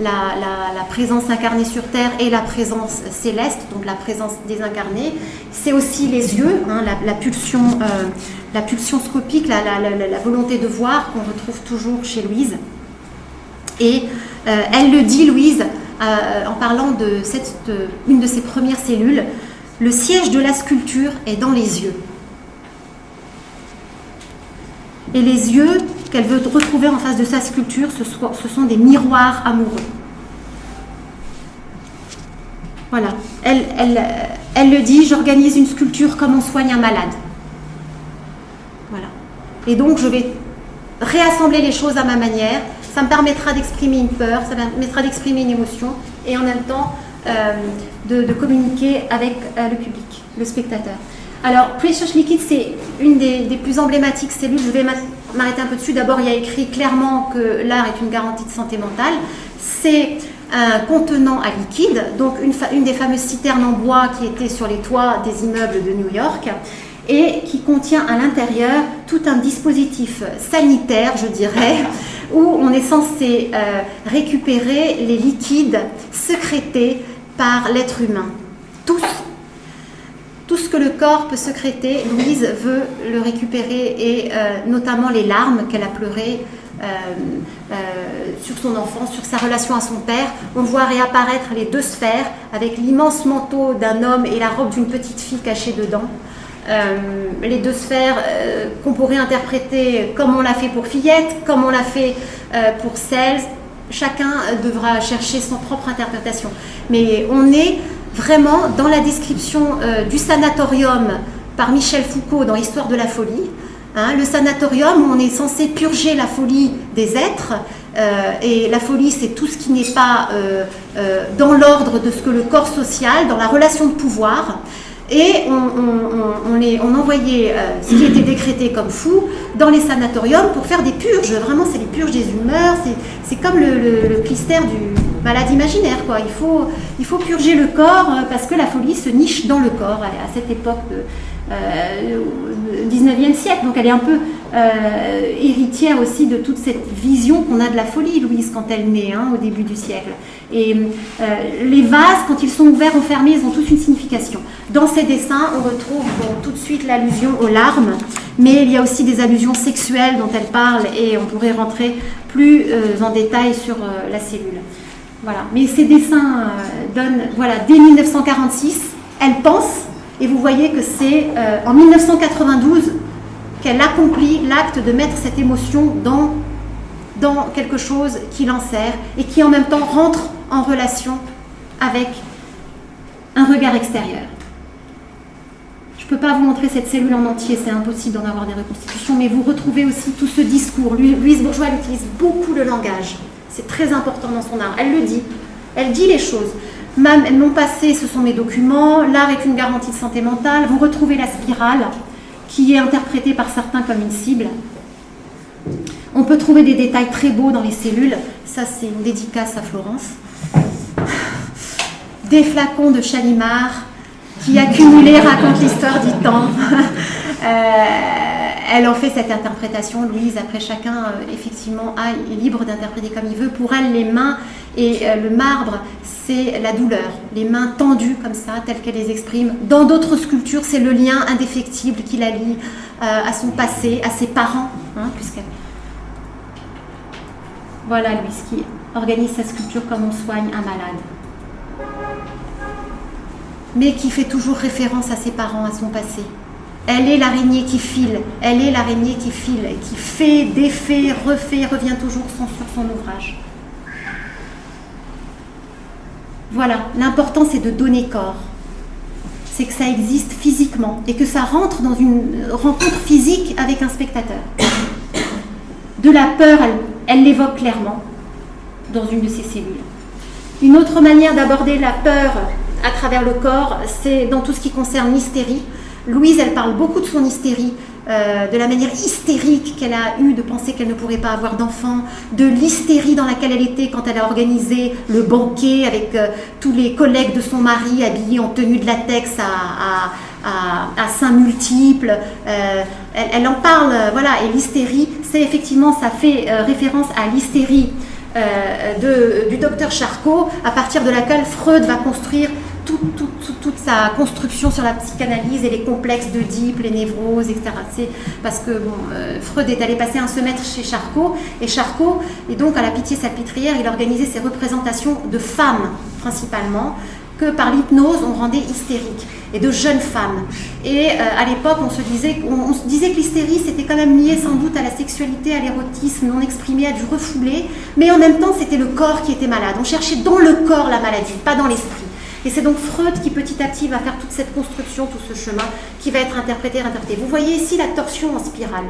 Speaker 1: la présence incarnée sur Terre et la présence céleste, donc la présence des incarnés. C'est aussi les yeux, hein, la pulsion scopique, la volonté de voir qu'on retrouve toujours chez Louise. Et elle le dit, Louise, en parlant de une de ses premières cellules, le siège de la sculpture est dans les yeux. Et les yeux qu'elle veut retrouver en face de sa sculpture, ce sont des miroirs amoureux. Voilà. Elle le dit, j'organise une sculpture comme on soigne un malade. Voilà. Et donc, je vais réassembler les choses à ma manière. Ça me permettra d'exprimer une peur, ça me permettra d'exprimer une émotion et en même temps de communiquer avec le public, le spectateur. Alors, Precious Liquid, c'est une des plus emblématiques cellules. Je vais m'arrêter un peu dessus. D'abord, il y a écrit clairement que l'art est une garantie de santé mentale. C'est un contenant à liquide, donc une des fameuses citernes en bois qui étaient sur les toits des immeubles de New York, et qui contient à l'intérieur tout un dispositif sanitaire, je dirais, où on est censé récupérer les liquides sécrétés par l'être humain. Tout ce que le corps peut sécréter, Louise veut le récupérer, et notamment les larmes qu'elle a pleurées sur son enfant, sur sa relation à son père. On voit réapparaître les deux sphères avec l'immense manteau d'un homme et la robe d'une petite fille cachée dedans. Les deux sphères qu'on pourrait interpréter comme on l'a fait pour Fillette, comme on l'a fait pour Sells. Chacun devra chercher son propre interprétation. Mais on est vraiment dans la description du sanatorium par Michel Foucault dans Histoire de la folie. Hein, le sanatorium où on est censé purger la folie des êtres. Et la folie, c'est tout ce qui n'est pas dans l'ordre de ce que le corps social, dans la relation de pouvoir. Et on envoyait ce qui était décrété comme fou dans les sanatoriums pour faire des purges. Vraiment, c'est les purges des humeurs. C'est comme le clistère du malade imaginaire, quoi. Il faut purger le corps parce que la folie se niche dans le corps à cette époque du 19e siècle. Donc elle est un peu héritière aussi de toute cette vision qu'on a de la folie, Louise, quand elle naît, hein, au début du siècle. Et les vases, quand ils sont ouverts ou fermés, ils ont tous une signification. Dans ces dessins, on retrouve tout de suite l'allusion aux larmes, mais il y a aussi des allusions sexuelles dont elle parle, et on pourrait rentrer plus en détail sur la cellule. Voilà. Mais ces dessins donnent, voilà, dès 1946, elle pense, et vous voyez que c'est en 1992 qu'elle accomplit l'acte de mettre cette émotion dans quelque chose qui l'enserre et qui en même temps rentre en relation avec un regard extérieur. Je ne peux pas vous montrer cette cellule en entier, c'est impossible d'en avoir des reconstitutions, mais vous retrouvez aussi tout ce discours. Louise Bourgeois, elle utilise beaucoup le langage. C'est très important dans son art. Elle le dit. Elle dit les choses. Mon passé, ce sont mes documents. L'art est une garantie de santé mentale. Vous retrouvez la spirale, qui est interprétée par certains comme une cible. On peut trouver des détails très beaux dans les cellules. Ça, c'est une dédicace à Florence. Des flacons de Chalimard qui, accumulés, racontent l'histoire du temps. Elle en fait cette interprétation, Louise. Après, chacun, effectivement, est libre d'interpréter comme il veut. Pour elle, les mains et le marbre, c'est la douleur. Les mains tendues comme ça, telles qu'elle les exprime. Dans d'autres sculptures, c'est le lien indéfectible qui la lie à son passé, à ses parents. Hein, voilà, Louise, qui organise sa sculpture comme on soigne un malade. Mais qui fait toujours référence à ses parents, à son passé. Elle est l'araignée qui file, elle est l'araignée qui file, qui fait, défait, refait, revient toujours sur son ouvrage. Voilà, l'important c'est de donner corps. C'est que ça existe physiquement et que ça rentre dans une rencontre physique avec un spectateur. De la peur, elle l'évoque clairement dans une de ses cellules. Une autre manière d'aborder la peur à travers le corps, c'est dans tout ce qui concerne l'hystérie. Louise, elle parle beaucoup de son hystérie, de la manière hystérique qu'elle a eue de penser qu'elle ne pourrait pas avoir d'enfant, de l'hystérie dans laquelle elle était quand elle a organisé le banquet avec tous les collègues de son mari habillés en tenue de latex à seins multiples. Elle en parle, voilà, et l'hystérie, c'est effectivement, ça fait référence à l'hystérie du docteur Charcot, à partir de laquelle Freud va construire toute sa construction sur la psychanalyse et les complexes d'Oedipe, les névroses, etc. C'est parce que Freud est allé passer un semestre chez Charcot, et Charcot, et donc à la Pitié-Salpêtrière, il organisait ses représentations de femmes, principalement, que par l'hypnose on rendait hystériques, et de jeunes femmes. Et à l'époque, on se disait que l'hystérie, c'était quand même lié sans doute à la sexualité, à l'érotisme non exprimé, à du refoulé, mais en même temps, c'était le corps qui était malade. On cherchait dans le corps la maladie, pas dans l'esprit. Et c'est donc Freud qui petit à petit va faire toute cette construction, tout ce chemin qui va être interprété. Vous voyez ici la torsion en spirale.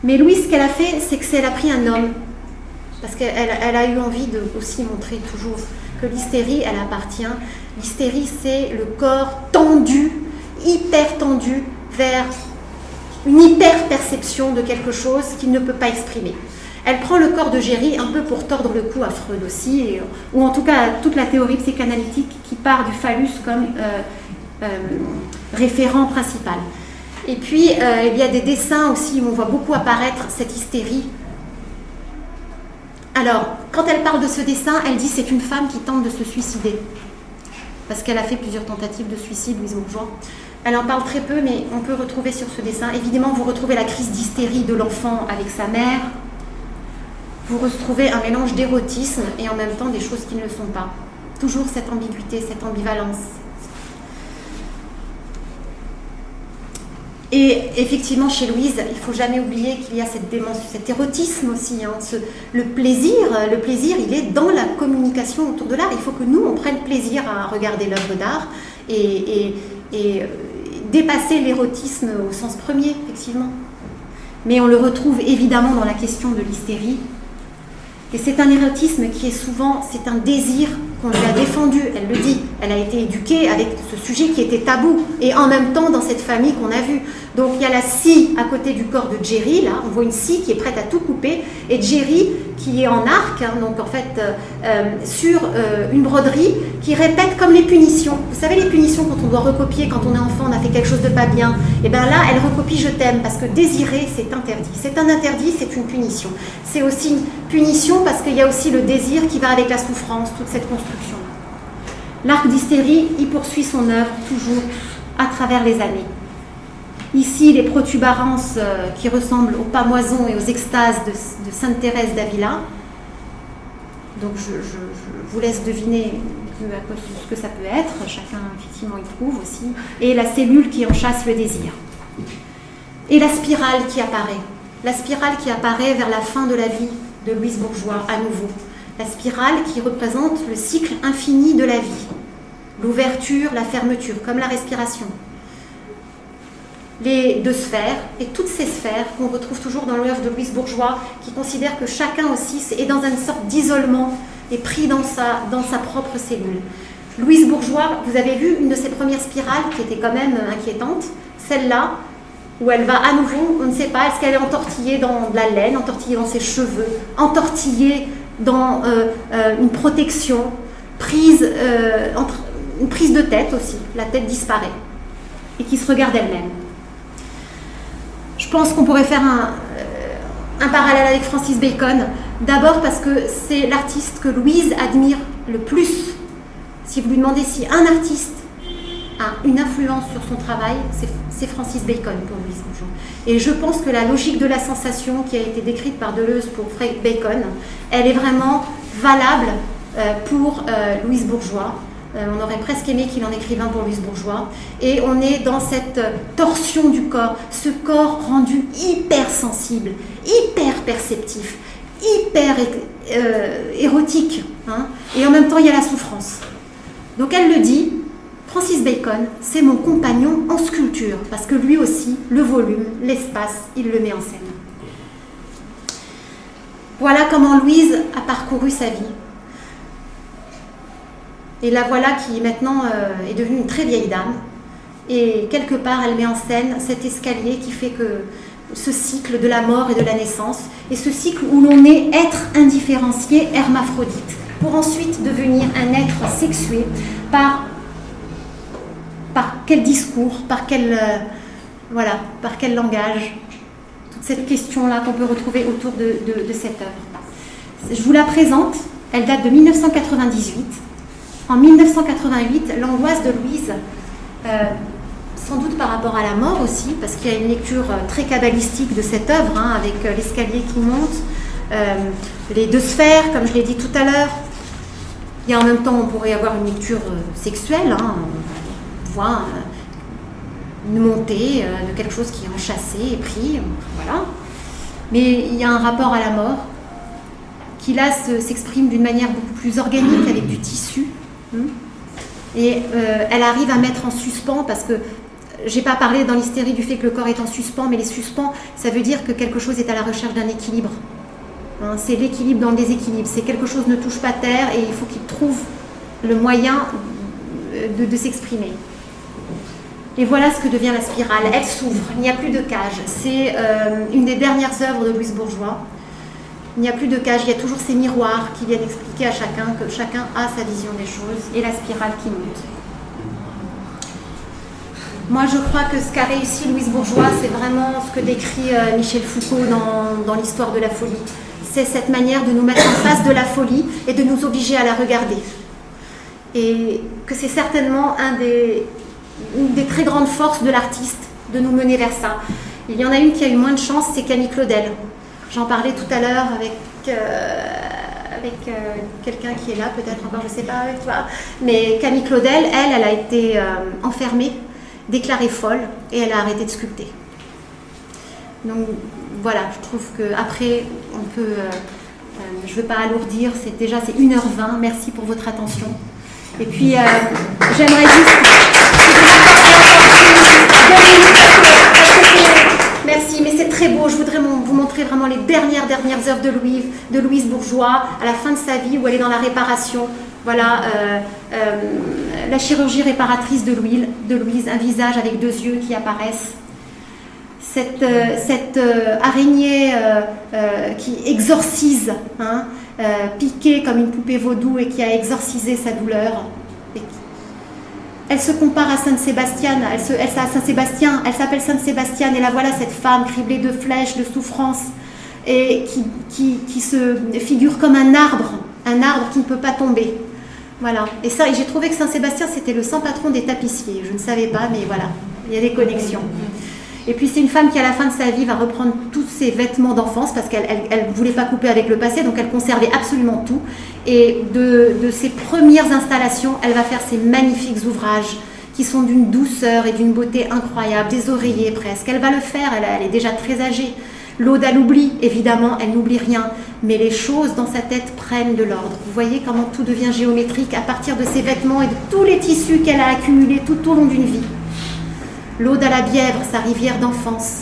Speaker 1: Mais Louise, ce qu'elle a fait, c'est qu'elle a pris un homme, parce qu'elle a eu envie de aussi montrer toujours que l'hystérie, elle appartient. L'hystérie, c'est le corps tendu, hyper tendu, vers une hyper-perception de quelque chose qu'il ne peut pas exprimer. Elle prend le corps de Géry un peu pour tordre le cou à Freud aussi, ou en tout cas à toute la théorie psychanalytique qui part du phallus comme référent principal. Et puis, il y a des dessins aussi où on voit beaucoup apparaître cette hystérie. Alors, quand elle parle de ce dessin, elle dit que c'est une femme qui tente de se suicider. Parce qu'elle a fait plusieurs tentatives de suicide, Louise Bourgeois. Elle en parle très peu, mais on peut retrouver sur ce dessin. Évidemment, vous retrouvez la crise d'hystérie de l'enfant avec sa mère. Vous retrouvez un mélange d'érotisme et en même temps des choses qui ne le sont pas. Toujours cette ambiguïté, cette ambivalence. Et effectivement, chez Louise, il ne faut jamais oublier qu'il y a cet érotisme aussi. Hein, le plaisir, il est dans la communication autour de l'art. Il faut que nous, on prenne plaisir à regarder l'œuvre d'art et dépasser l'érotisme au sens premier, effectivement. Mais on le retrouve évidemment dans la question de l'hystérie. Et c'est un érotisme qui est souvent, c'est un désir qu'on lui a défendu, elle le dit. Elle a été éduquée avec ce sujet qui était tabou, et en même temps dans cette famille qu'on a vue. Donc il y a la scie à côté du corps de Géry, là, on voit une scie qui est prête à tout couper, et Géry qui est en arc, hein, donc en fait sur une broderie qui répète comme les punitions. Vous savez les punitions quand on doit recopier, quand on est enfant, on a fait quelque chose de pas bien, et bien là elle recopie je t'aime, parce que désirer c'est interdit. C'est un interdit, c'est une punition. C'est aussi une punition parce qu'il y a aussi le désir qui va avec la souffrance, toute cette construction. L'arc d'hystérie, il poursuit son œuvre toujours à travers les années. Ici, les protubérances qui ressemblent aux pamoisons et aux extases de Sainte Thérèse d'Avila. Donc je vous laisse deviner ce que ça peut être. Chacun, effectivement, y trouve aussi. Et la cellule qui en chasse le désir. Et la spirale qui apparaît. La spirale qui apparaît vers la fin de la vie de Louise Bourgeois, à nouveau. La spirale qui représente le cycle infini de la vie. L'ouverture, la fermeture, comme la respiration. Les deux sphères, et toutes ces sphères qu'on retrouve toujours dans l'œuvre de Louise Bourgeois, qui considère que chacun aussi est dans une sorte d'isolement et pris dans sa propre cellule. Louise Bourgeois, vous avez vu une de ses premières spirales qui était quand même inquiétante, celle-là, où elle va à nouveau, on ne sait pas, est-ce qu'elle est entortillée dans de la laine, entortillée dans ses cheveux, entortillée dans une protection, une prise de tête aussi, la tête disparaît, et qui se regarde elle-même. Je pense qu'on pourrait faire un parallèle avec Francis Bacon, d'abord parce que c'est l'artiste que Louise admire le plus. Si vous lui demandez si un artiste a une influence sur son travail, c'est Francis Bacon pour Louise Bourgeois. Et je pense que la logique de la sensation qui a été décrite par Deleuze pour Frank Bacon, elle est vraiment valable pour Louise Bourgeois. On aurait presque aimé qu'il en écrive un pour Louise Bourgeois. Et on est dans cette torsion du corps, ce corps rendu hyper sensible, hyper perceptif, hyper érotique. Hein, et en même temps, il y a la souffrance. Donc elle le dit, Francis Bacon, c'est mon compagnon en sculpture, parce que lui aussi, le volume, l'espace, il le met en scène. Voilà comment Louise a parcouru sa vie. Et la voilà qui maintenant est devenue une très vieille dame. Et quelque part, elle met en scène cet escalier qui fait que ce cycle de la mort et de la naissance, et ce cycle où l'on est être indifférencié, hermaphrodite, pour ensuite devenir un être sexué par quel discours, par quel langage, toute cette question-là qu'on peut retrouver autour de cette œuvre. Je vous la présente, elle date de 1998. En 1988, l'angoisse de Louise, sans doute par rapport à la mort aussi, parce qu'il y a une lecture très kabbalistique de cette œuvre, avec l'escalier qui monte, les deux sphères, comme je l'ai dit tout à l'heure. Il y a en même temps, on pourrait avoir une lecture sexuelle, on voit une montée de quelque chose qui est enchâssé et pris, voilà. Mais il y a un rapport à la mort qui là s'exprime d'une manière beaucoup plus organique, avec du tissu. Et elle arrive à mettre en suspens, parce que j'ai pas parlé dans l'hystérie du fait que le corps est en suspens, mais les suspens, ça veut dire que quelque chose est à la recherche d'un équilibre. C'est l'équilibre dans le déséquilibre. C'est quelque chose ne touche pas terre et il faut qu'il trouve le moyen de s'exprimer. Et voilà ce que devient la spirale. Elle s'ouvre, il n'y a plus de cage. C'est une des dernières œuvres de Louise Bourgeois. Il n'y a plus de cage, il y a toujours ces miroirs qui viennent expliquer à chacun que chacun a sa vision des choses, et la spirale qui monte. Moi, je crois que ce qu'a réussi Louise Bourgeois, c'est vraiment ce que décrit Michel Foucault dans l'histoire de la folie. C'est cette manière de nous mettre en face de la folie et de nous obliger à la regarder. Et que c'est certainement une des très grandes forces de l'artiste de nous mener vers ça. Il y en a une qui a eu moins de chance, c'est Camille Claudel. J'en parlais tout à l'heure avec quelqu'un qui est là, peut-être encore, je ne sais pas, avec toi. Mais Camille Claudel, elle a été enfermée, déclarée folle, et elle a arrêté de sculpter. Donc voilà, je trouve qu'après, on peut... je ne veux pas alourdir, c'est 1h20, merci pour votre attention. Et puis, j'aimerais juste... Merci, mais c'est très beau. Je voudrais vous montrer vraiment les dernières œuvres de Louise Bourgeois, à la fin de sa vie, où elle est dans la réparation. Voilà, la chirurgie réparatrice de Louise, un visage avec deux yeux qui apparaissent. Cette araignée qui exorcise, piquée comme une poupée vaudou et qui a exorcisé sa douleur. Elle se compare à Sainte Sébastiane, elle s'appelle Sainte Sébastiane, et la voilà, cette femme criblée de flèches, de souffrances, et qui se figure comme un arbre qui ne peut pas tomber. Voilà. Et j'ai trouvé que Saint Sébastien, c'était le saint patron des tapissiers. Je ne savais pas, mais voilà, il y a des connexions. Et puis c'est une femme qui, à la fin de sa vie, va reprendre tous ses vêtements d'enfance, parce qu'elle ne voulait pas couper avec le passé, donc elle conservait absolument tout. Et de ses premières installations, elle va faire ces magnifiques ouvrages qui sont d'une douceur et d'une beauté incroyable, des oreillers presque. Elle va le faire, elle est déjà très âgée. L'Aude à l'oubli, évidemment, elle n'oublie rien, mais les choses dans sa tête prennent de l'ordre. Vous voyez comment tout devient géométrique à partir de ses vêtements et de tous les tissus qu'elle a accumulés tout au long d'une vie. L'Aude à la Bièvre, sa rivière d'enfance.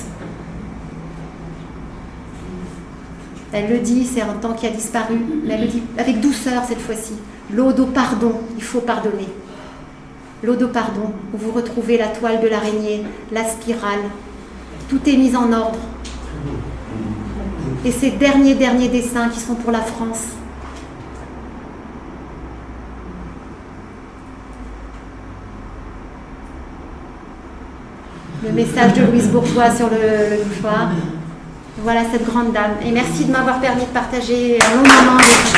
Speaker 1: Elle le dit, c'est un temps qui a disparu, mais elle le dit avec douceur cette fois-ci. L'Aude au pardon, il faut pardonner. L'Aude au pardon, où vous retrouvez la toile de l'araignée, la spirale. Tout est mis en ordre. Et ces derniers dessins qui sont pour la France. Le message de Louise Bourgeois sur le mouchoir. Voilà cette grande dame. Et merci de m'avoir permis de partager un long moment avec vous.